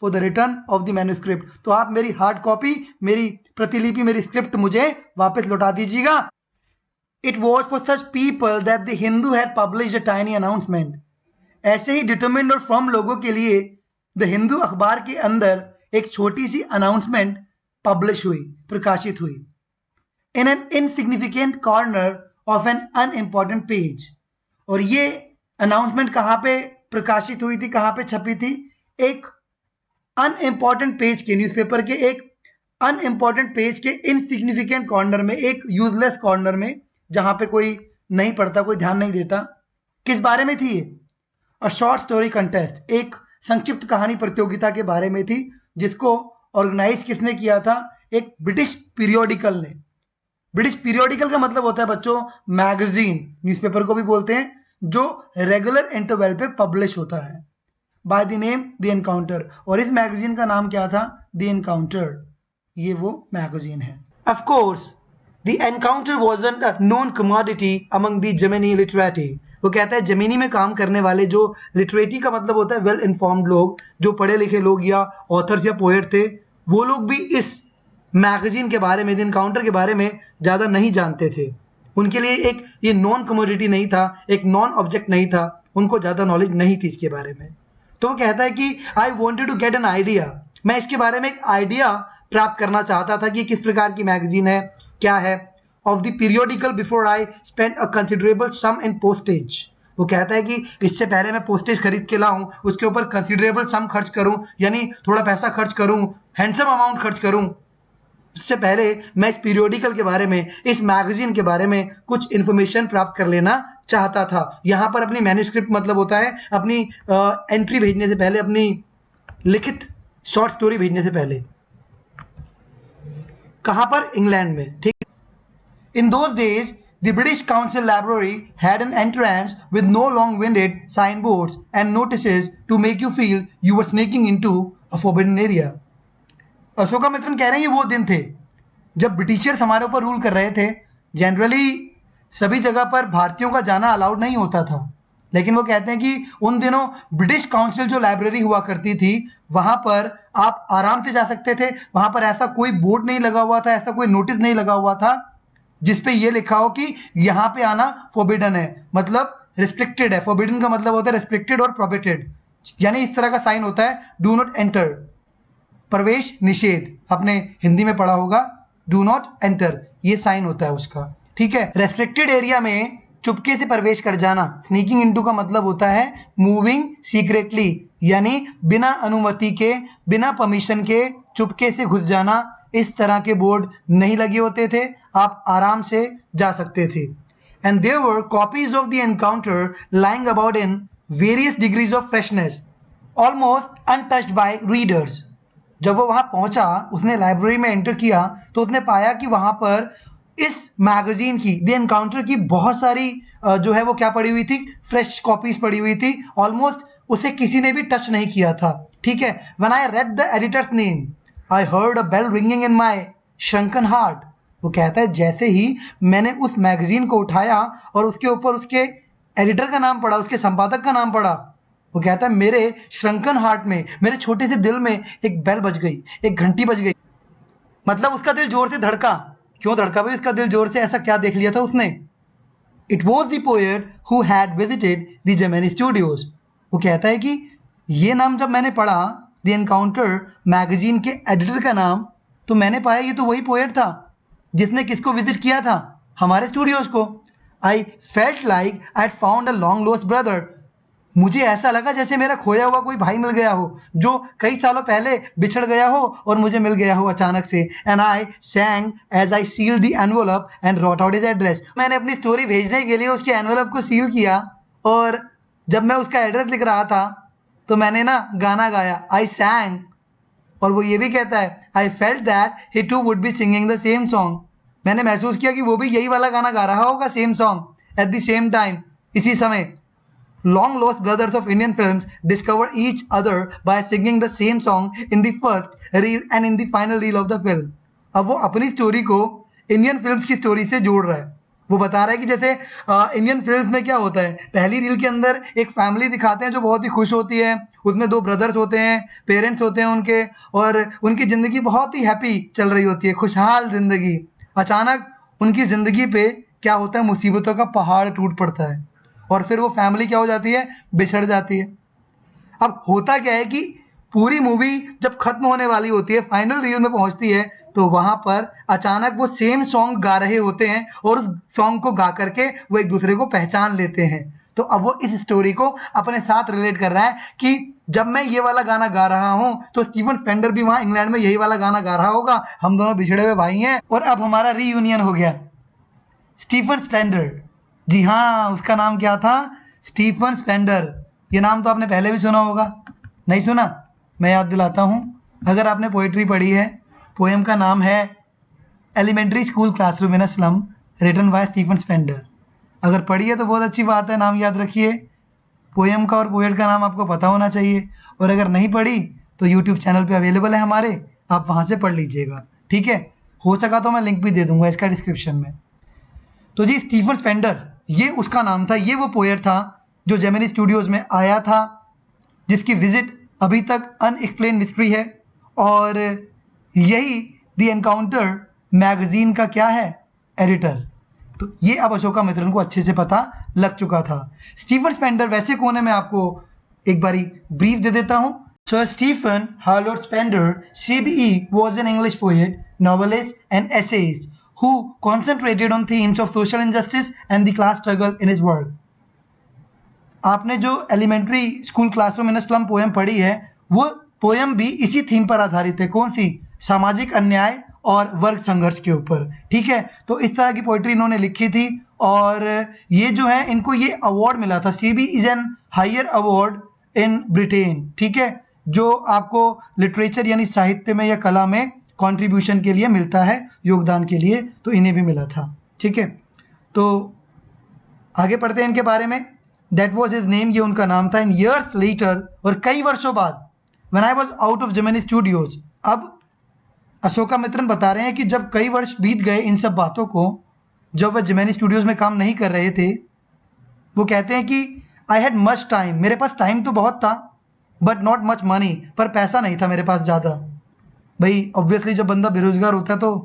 for the return of the manuscript, तो आप मेरी हार्ड कॉपी, मेरी प्रतिलिपि, मेरी स्क्रिप्ट मुझे वापस लौटा दीजिएगा। It was for such people that the Hindu had published a tiny announcement. ऐसे ही डिटरमिन्ड और फर्म लोगों के लिए द हिंदू अखबार के अंदर एक छोटी सी अनाउंसमेंट पब्लिश हुई, प्रकाशित हुई, in an insignificant corner of an unimportant page. और ये अनाउंसमेंट कहाँ पे प्रकाशित हुई थी, कहाँ पे छपी थी, एक अनइम्पॉर्टेंट पेज के, न्यूज़पेपर के एक अनइम्पॉर्टेंट पेज के इनसिग्निफिकेंट कॉर्नर में, एक यूजलेस कॉर्नर में, जहां पे कोई नहीं पढ़ता, कोई ध्यान नहीं देता। किस बारे में थी ये, अ शॉर्ट स्टोरी कंटेस्ट, एक संक्षिप्त कहानी प्रतियोगिता के बारे में थी, जिसको ऑर्गेनाइज किसने किया था, एक ब्रिटिश पीरियोडिकल ने। ब्रिटिश पीरियोडिकल का मतलब होता है बच्चों मैगजीन, न्यूज़पेपर को भी बोलते हैं, जो रेगुलर इंटरवल पे पब्लिश होता है, bye the name the encounter. और इस मैगजीन का नाम क्या था, द एनकाउंटर, ये वो मैगजीन है। Of course the encounter wasn't a known commodity among the Gemini literati. वो कहता है जमीनी में काम करने वाले, जो लिटरेटी का मतलब होता है वेल इन्फॉर्म्ड लोग, जो पढ़े लिखे लोग या ऑथर्स या पोएट थे, वो लोग भी इस मैगजीन के बारे में, द एनकाउंटर के बारे में ज़्यादा नहीं जानते थे। उनके लिए एक ये नॉन कमोडिटी नहीं था, एक नॉन ऑब्जेक्ट नहीं था, उनको ज़्यादा नॉलेज नहीं थी इसके बारे में। तो वो कहता है कि I wanted to get an idea, मैं इसके बारे में एक आइडिया प्राप्त करना चाहता था कि किस प्रकार की मैगजीन है, क्या है, of the periodical before I spend a considerable sum in postage. वो कहता है कि इससे पहले मैं पोस्टेज खरीद के लाऊं, उसके ऊपर कंसिडरेबल सम खर्च करूं, यानी थोड़ा पैसा खर्च करूं, हैंडसम अमाउंट खर्च करूं, उससे पहले मैं इस पीरियोडिकल के बारे में, इस मैगजीन के बारे में कुछ इन्फॉर्मेशन प्राप्त कर लेना चाहता था। यहाँ पर अपनी मैन्युस्क्रिप्ट मतलब होता है अपनी एंट्री भेजने से पहले, अपनी लिखित शॉर्ट स्टोरी भेजने से पहले। कहाँ पर, इंग्लैंड में, ठीक। In those days the British council library had an entrance with no long winded sign boards and notices to make you feel you were snaking into a forbidden area. Ashokamitran कह रहे हैं ये वो दिन थे जब ब्रिटिशर्स हमारे ऊपर रूल कर रहे थे। जनरली सभी जगह पर भारतीयों का जाना अलाउड नहीं होता था, लेकिन वो कहते हैं कि उन दिनों ब्रिटिश काउंसिल जो लाइब्रेरी हुआ करती थी, वहां पर आप आराम से जा सकते थे। वहां पर ऐसा कोई बोर्ड नहीं लगा हुआ था, ऐसा कोई नोटिस नहीं लगा हुआ था जिसपे ये लिखा हो कि यहाँ पे आना फॉरबिडन है, मतलब रिस्ट्रिक्टेड है। फॉरबिडन का मतलब होता है रिस्ट्रिक्टेड और प्रोहिबिटेड, यानी इस तरह का साइन होता है, डू नॉट एंटर, प्रवेश निषेध, आपने हिंदी में पढ़ा होगा, डू नॉट एंटर, ये साइन होता है उसका, ठीक है। रेस्ट्रिक्टेड एरिया में चुपके से प्रवेश कर जाना, स्नीकिंग इनटू का मतलब होता है मूविंग सीक्रेटली, यानी बिना अनुमति के, बिना परमिशन के चुपके से घुस जाना। इस तरह के बोर्ड नहीं लगे होते थे, आप आराम से जा सकते थे। And there were copies of the Encounter lying about in various degrees of freshness, almost untouched by readers. जब वो वहां पहुंचा, उसने लाइब्रेरी में एंटर किया, तो उसने पाया कि वहां पर इस मैगजीन की, द एनकाउंटर की बहुत सारी जो है वो क्या पड़ी हुई थी, फ्रेश कॉपीज पड़ी हुई थी, ऑलमोस्ट उसे किसी ने भी टच नहीं किया था, ठीक है। When I read the editor's name I heard a bell ringing in my shrunken heart. वो कहता है जैसे ही मैंने उस मैगजीन को उठाया और उसके ऊपर उसके एडिटर का नाम पढ़ा, उसके संपादक का नाम पढ़ा, वो कहता है मेरे श्रंकन हार्ट में, मेरे छोटे से दिल में एक बेल बज गई, एक घंटी बज गई। मतलब उसका दिल जोर से धड़का। क्यों धड़का भाई उसका दिल जोर से, ऐसा क्या देख लिया था उसने। It was the poet who had visited the Gemini Studios. वो कहता है कि ये नाम जब मैंने पढ़ा, द एनकाउंटर मैगजीन के एडिटर का नाम, तो मैंने पाया ये तो वही पोएट था जिसने किसको विजिट किया था, हमारे स्टूडियोज को। I felt like I had found a long lost brother. मुझे ऐसा लगा जैसे मेरा खोया हुआ कोई भाई मिल गया हो, जो कई सालों पहले बिछड़ गया हो और मुझे मिल गया हो अचानक से। And I sang as I seal the envelope and wrote out his address. मैंने अपनी स्टोरी भेजने के लिए उसके एनवलप को सील किया, और जब मैं उसका एड्रेस लिख रहा था तो मैंने ना गाना गाया, आई सैंग। और वो ये भी कहता है I felt that he too would be singing the same song. मैंने महसूस किया कि वो भी यही वाला गाना गा रहा होगा, same song at the same time, इसी समय। Long lost brothers of Indian films discover each other by singing the same song in the first reel and in the final reel of the film. अब वो अपनी story को Indian films की story से जोड़ रहा है। वो बता रहा है कि जैसे इंडियन फिल्म्स में क्या होता है, पहली रील के अंदर एक फैमिली दिखाते हैं जो बहुत ही खुश होती है, उसमें 2 ब्रदर्स होते हैं, पेरेंट्स होते हैं उनके, और उनकी ज़िंदगी बहुत ही हैप्पी चल रही होती है, खुशहाल ज़िंदगी। अचानक उनकी ज़िंदगी पे क्या होता है, मुसीबतों का पहाड़ टूट पड़ता है और फिर वो फैमिली क्या हो जाती है, बिछड़ जाती है। अब होता क्या है कि पूरी मूवी जब खत्म होने वाली होती है, फाइनल रील में पहुंचती है, तो वहां पर अचानक वो सेम सॉन्ग गा रहे होते हैं और उस सॉन्ग को गा करके वो एक दूसरे को पहचान लेते हैं। तो अब वो इस स्टोरी को अपने साथ रिलेट कर रहा है कि जब मैं ये वाला गाना गा रहा हूं तो स्टीफन स्पेंडर भी वहां इंग्लैंड में यही वाला गाना गा रहा होगा, हम दोनों बिछड़े हुए भाई हैं और अब हमारा रीयूनियन हो गया। स्टीफन स्पेंडर, जी हाँ, उसका नाम क्या था, स्टीफन स्पेंडर। ये नाम तो आपने पहले भी सुना होगा, नहीं सुना? मैं याद दिलाता हूँ। अगर आपने पोइट्री पढ़ी है, पोएम का नाम है elementary school classroom in a slum, written by Stephen Spender. अगर पढ़ी है तो बहुत अच्छी बात है, नाम याद रखिए। पोएम का और पोएट का नाम आपको पता होना चाहिए, और अगर नहीं पढ़ी तो यूट्यूब चैनल पे अवेलेबल है हमारे, आप वहाँ से पढ़ लीजिएगा, ठीक है? हो सका तो मैं लिंक भी दे दूंगा इसका डिस्क्रिप्शन में। तो जी स्टीफन स्पेंडर, ये उसका नाम था, ये वो पोएट था जो जेमिनी स्टूडियोज़ में आया था, जिसकी विजिट अभी तक अनएक्सप्लेन मिस्ट्री है, और यही द एनकाउंटर मैगजीन का क्या है, एडिटर। तो ये अब अशोका मित्रन को अच्छे से पता लग चुका था। स्टीफन स्पेंडर वैसे कौन है, मैं आपको एक बारी ब्रीफ दे देता हूँ। So Stephen Harold Spender CBE was an English poet, novelist and essayist who concentrated on themes of social injustice and the class struggle in his work. आपने जो elementary school classroom in slum poem पढ़ी है, वो poem भी इसी theme पर आधारित है। कौन सी? सामाजिक अन्याय और वर्ग संघर्ष के ऊपर, ठीक है? तो इस तरह की पोइट्री इन्होंने लिखी थी, और ये जो है इनको ये अवार्ड मिला था। CB is an higher award in Britain, ठीक है, जो आपको लिटरेचर यानी साहित्य में या कला में कंट्रीब्यूशन के लिए मिलता है, योगदान के लिए, तो इन्हें भी मिला था, ठीक है? तो आगे पढ़ते हैं इनके बारे में। दैट वॉज हिज नेम, ये उनका नाम था। इन ईयर्स लेटर, और कई वर्षों बाद, when I was out of Gemini Studios. अब अशोका मित्रन बता रहे हैं कि जब कई वर्ष बीत गए इन सब बातों को, जब वह जेमिनी स्टूडियोज में काम नहीं कर रहे थे, वो कहते हैं कि आई हैड मच टाइम, मेरे पास टाइम तो बहुत था, बट नॉट मच मनी, पर पैसा नहीं था मेरे पास ज़्यादा। भाई ऑब्वियसली जब बंदा बेरोजगार होता है तो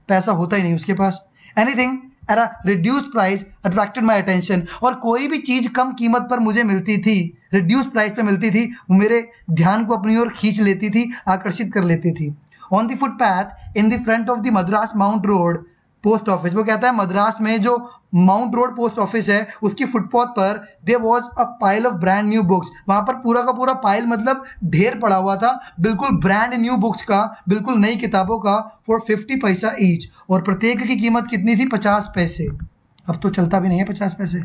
पैसा होता ही नहीं उसके पास। Anything at a reduced price attracted my attention, और कोई भी चीज़ कम कीमत पर मुझे मिलती थी, रिड्यूस्ड प्राइस पे मिलती थी, वो मेरे ध्यान को अपनी ओर खींच लेती थी, आकर्षित कर लेती थी। On the footpath in the front of the Madras mount road post office, वो कहता है मद्रास में जो माउंट रोड पोस्ट ऑफिस है उसकी फुटपाथ पर there was a pile of brand new books, वहां पर पूरा का पूरा पाइल मतलब ढेर पड़ा हुआ था, बिल्कुल ब्रांड न्यू बुक्स का, बिल्कुल नई किताबों का, फॉर 50 पैसा ईच, और प्रत्येक की कीमत कितनी थी, 50 पैसे। अब तो चलता भी नहीं है 50 पैसे।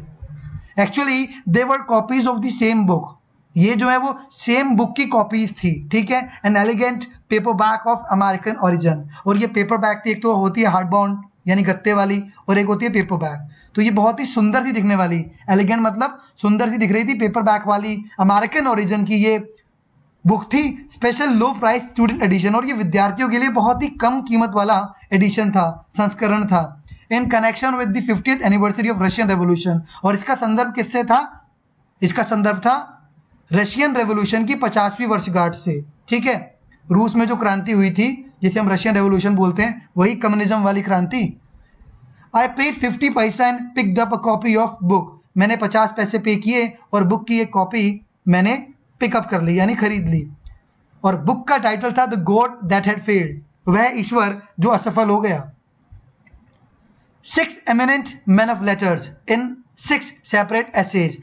Actually they were copies of the same book, ये जो है वो सेम बुक की कॉपीज थी, ठीक है? An elegant paperback of American origin, और ये पेपर बैक थी, एक तो होती है हार्ड बाउंड यानी गत्ते वाली, और एक होती है पेपर बैक। तो ये बहुत ही सुंदर सी दिखने वाली, एलिगेंट मतलब सुंदर सी दिख रही थी, पेपर बैक वाली अमेरिकन ओरिजिन की ये बुक थी, special low price student edition, और ये विद्यार्थियों के लिए बहुत ही कम कीमत वाला एडिशन था, संस्करण था। In connection with the 50th anniversary of Russian revolution, और इसका संदर्भ किससे था? इसका संदर्भ था रशियन रेवोल्यूशन की 50वीं वर्षगांठ से, ठीक है? रूस में जो क्रांति हुई थी, जिसे हम रशियन रेवोल्यूशन बोलते हैं, वही कम्युनिज्म वाली क्रांति। आई पेड 50 पैसा and picked up a copy of book, मैंने 50 पैसे पे किए और बुक की एक कॉपी मैंने पिकअप कर ली यानी खरीद ली। और बुक का टाइटल था the god that had failed, वह ईश्वर जो असफल हो गया। 6 eminent man of letters in 6 separate essays.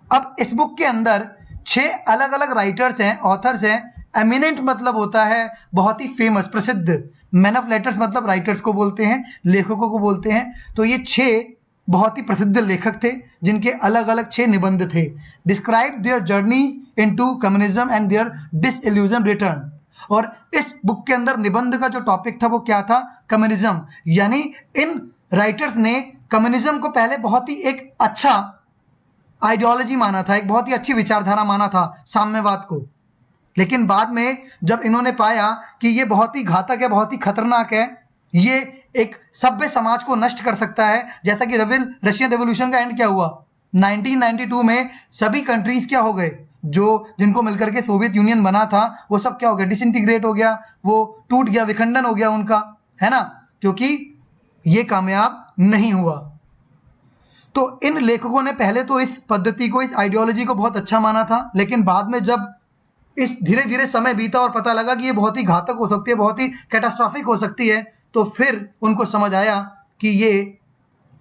अब इस बुक के अंदर 6 अलग अलग राइटर्स हैं, ऑथर्स हैं। एमिनेंट मतलब होता है बहुत ही फेमस, प्रसिद्ध। मैन ऑफ लेटर्स मतलब राइटर्स को बोलते हैं, लेखकों को बोलते हैं। तो ये 6 बहुत ही प्रसिद्ध लेखक थे जिनके अलग अलग 6 निबंध थे। Describe their journeys into communism and their disillusion return. और इस बुक के अंदर निबंध का जो टॉपिक था वो क्या था? कम्युनिज्म, यानी इन राइटर्स ने कम्युनिज्म को पहले बहुत ही एक अच्छा आइडियोलॉजी माना था, एक बहुत ही अच्छी विचारधारा माना था साम्यवाद को। लेकिन बाद में जब इन्होंने पाया कि ये बहुत ही घातक है, बहुत ही खतरनाक है, ये एक सभ्य समाज को नष्ट कर सकता है, जैसा कि रशियन रेवोल्यूशन का एंड क्या हुआ 1992 में, सभी कंट्रीज क्या हो गए, जो जिनको मिलकर के सोवियत यूनियन बना था वो सब क्या हो गया, डिसइंटीग्रेट हो गया, वो टूट गया, विखंडन हो गया उनका, है ना, क्योंकि ये कामयाब नहीं हुआ। तो इन लेखकों ने पहले तो इस पद्धति को, इस आइडियोलॉजी को बहुत अच्छा माना था, लेकिन बाद में जब इस धीरे धीरे समय बीता और पता लगा कि ये बहुत ही घातक हो सकती है, बहुत ही कैटास्ट्रॉफिक हो सकती है, तो फिर उनको समझ आया कि ये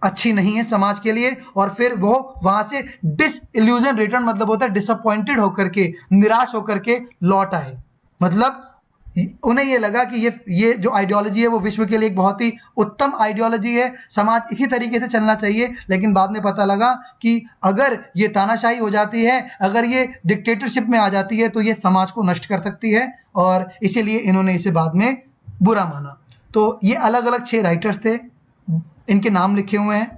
अच्छी नहीं है समाज के लिए, और फिर वो वहां से डिसइल्यूजन रिटर्न, मतलब होता है डिसअपॉइंटेड होकर के, निराश होकर के लौट आए। मतलब उन्हें ये लगा कि ये जो आइडियोलॉजी है वो विश्व के लिए एक बहुत ही उत्तम आइडियोलॉजी है, समाज इसी तरीके से चलना चाहिए। लेकिन बाद में पता लगा कि अगर ये तानाशाही हो जाती है, अगर ये डिक्टेटरशिप में आ जाती है, तो ये समाज को नष्ट कर सकती है, और इसीलिए इन्होंने इसे बाद में बुरा माना। तो ये अलग अलग 6 राइटर्स थे, इनके नाम लिखे हुए हैं।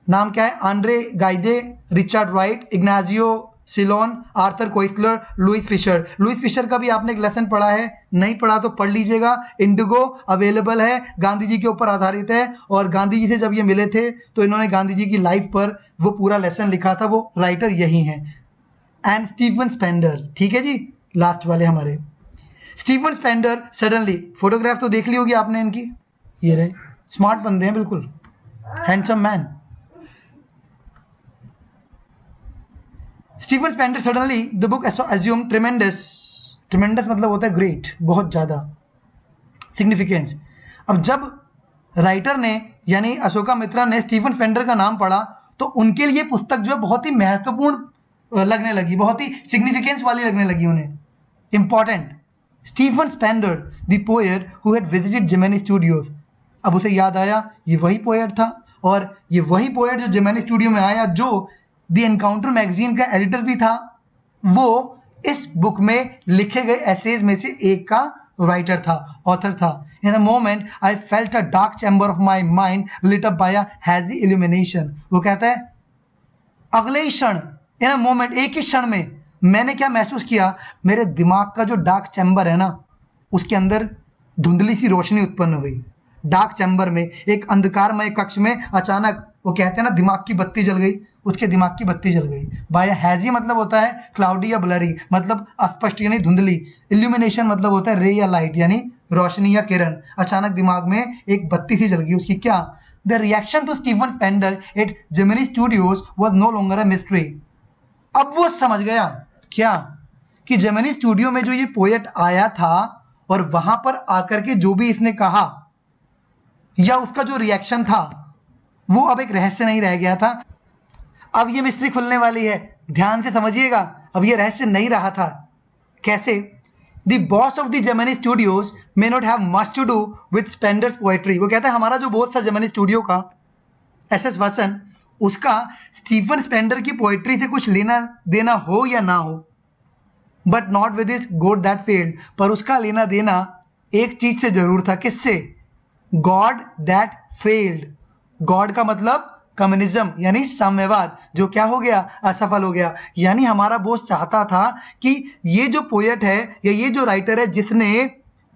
नाम क्या है, Andre Gide, Richard Wright, Ignazio Silone, Arthur Koestler, Louis Fischer. Louis Fischer का भी आपने एक लेसन पढ़ा है, नहीं पढ़ा तो पढ़ लीजिएगा। इंडिगो अवेलेबल है, गांधी जी के ऊपर आधारित है, और गांधी जी से जब ये मिले थे तो इन्होंने गांधी जी की लाइफ पर वो पूरा लेसन लिखा था, वो राइटर यही हैं। एंड स्टीफन स्पेंडर, ठीक है जी, लास्ट वाले हमारे स्टीफन स्पेंडर। सडनली, फोटोग्राफ तो देख ली होगी आपने इनकी, ये रहे, स्मार्ट बंदे हैं बिल्कुल, handsome man. Stephen Spender, suddenly the book assumed tremendous मतलब होता है ग्रेट, बहुत ज्यादा सिग्निफिकेंस। अब जब राइटर ने यानी अशोका मित्रा ने स्टीफन स्पेंडर का नाम पढ़ा, तो उनके लिए पुस्तक जो है बहुत ही महत्वपूर्ण लगने लगी, बहुत ही सिग्निफिकेंस वाली लगने लगी उन्हें, important. Stephen Spender, the poet who had visited Gemini Studios. अब उसे याद आया ये वही पोएट था, और ये वही पोएट जो जेमिनी स्टूडियो में आया, जो द एनकाउंटर मैगजीन का एडिटर भी था, वो इस बुक में लिखे गए एसेज में से एक का राइटर था, ऑथर था। In a moment I felt a dark chamber of my mind lit up by a hazy illumination. वो कहता है अगले ही क्षण, इन अ मोमेंट, एक ही क्षण में मैंने क्या महसूस किया, मेरे दिमाग का जो डार्क चैम्बर है ना, उसके अंदर धुंधली सी रोशनी उत्पन्न हुई। डार्क चैम्बर में, एक अंधकारमय कक्ष में अचानक, वो कहते हैं ना दिमाग की बत्ती जल गई, उसके दिमाग की बत्ती जल गई। बाय हैजी मतलब होता है क्लाउडी या ब्लरी, मतलब अस्पष्ट यानी धुंधली। इल्यूमिनेशन मतलब होता है रे या लाइट, यानी रोशनी या किरण। अचानक दिमाग में एक बत्ती सी जल गई, उसकी क्या? The reaction to Stephen Spender at Gemini Studios was no longer a mystery. अब वो समझ गया क्या, कि जेमिनी स्टूडियो में जो ये पोएट आया था, और वहां पर आकर के जो भी इसने कहा, या उसका जो रिएक्शन था, वो अब एक रहस्य नहीं रह गया था। अब ये मिस्ट्री खुलने वाली है, ध्यान से समझिएगा। अब ये रहस्य नहीं रहा था। कैसे? The boss of the Gemini Studios may not have much to do with Spender's poetry. वो कहता है हमारा जो बॉस था जेमिनी स्टूडियो का, एस वासन, उसका स्टीफन स्पेंडर की पोएट्री से कुछ लेना देना हो या ना हो, but not with this God that failed. पर उसका लेना देना एक चीज से जरूर था। किससे? God that failed. गॉड का मतलब कम्युनिज्म यानी साम्यवाद, जो क्या हो गया, असफल हो गया। यानी हमारा बॉस चाहता था कि ये जो पोएट है, या ये जो राइटर है, जिसने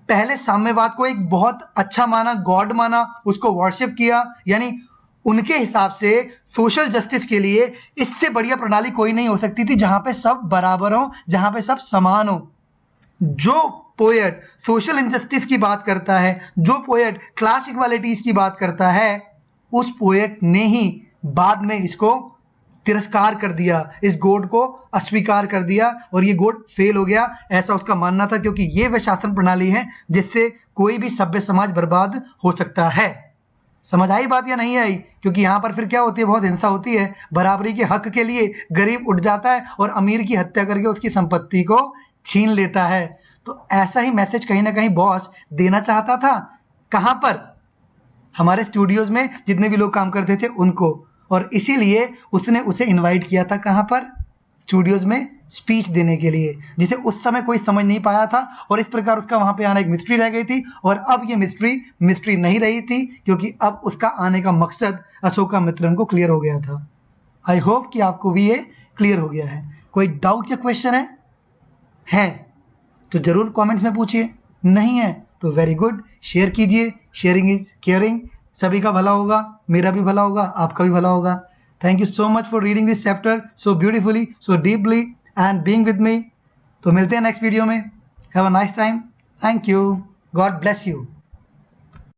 पहले साम्यवाद को एक बहुत अच्छा माना, गॉड माना, उसको वर्शिप किया, यानी उनके हिसाब से सोशल जस्टिस के लिए इससे बढ़िया प्रणाली कोई नहीं हो सकती थी, जहां पे सब बराबर हो, जहां पे सब समान हो। जो पोएट सोशल इनजस्टिस की बात करता है, जो पोएट क्लास इक्वालिटीज की बात करता है, उस पोएट ने ही बाद में इसको तिरस्कार कर दिया, इस गॉड को अस्वीकार कर दिया, और ये गॉड फेल हो गया, ऐसा उसका मानना था। क्योंकि ये वह शासन प्रणाली है जिससे कोई भी सभ्य समाज बर्बाद हो सकता है। समझ आई बात या नहीं आई? क्योंकि यहां पर फिर क्या होती है, बहुत हिंसा होती है। बराबरी के हक के लिए गरीब उठ जाता है और अमीर की हत्या करके उसकी संपत्ति को छीन लेता है। तो ऐसा ही मैसेज कहीं ना कहीं बॉस देना चाहता था। कहां पर? हमारे स्टूडियोज में जितने भी लोग काम करते थे उनको। और इसीलिए उसने उसे इनवाइट किया था। कहां पर? स्टूडियोज में, स्पीच देने के लिए, जिसे उस समय कोई समझ नहीं पाया था और इस प्रकार उसका वहाँ पे आना एक मिस्ट्री रह गई थी। और अब ये मिस्ट्री नहीं रही थी, क्योंकि अब उसका आने का मकसद अशोकामित्रन को क्लियर हो गया था। आई होप कि आपको भी ये क्लियर हो गया है। कोई डाउट या क्वेश्चन है तो ज़रूर कमेंट्स में पूछिए, नहीं है तो वेरी गुड, शेयर कीजिए। Sharing is caring. सभी का भला होगा, मेरा भी भला होगा, आपका भी भला होगा। Thank you so much for reading this chapter so beautifully, so deeply and being with me. तो मिलते हैं नेक्स्ट वीडियो में। Have a nice time. Thank you. God bless you.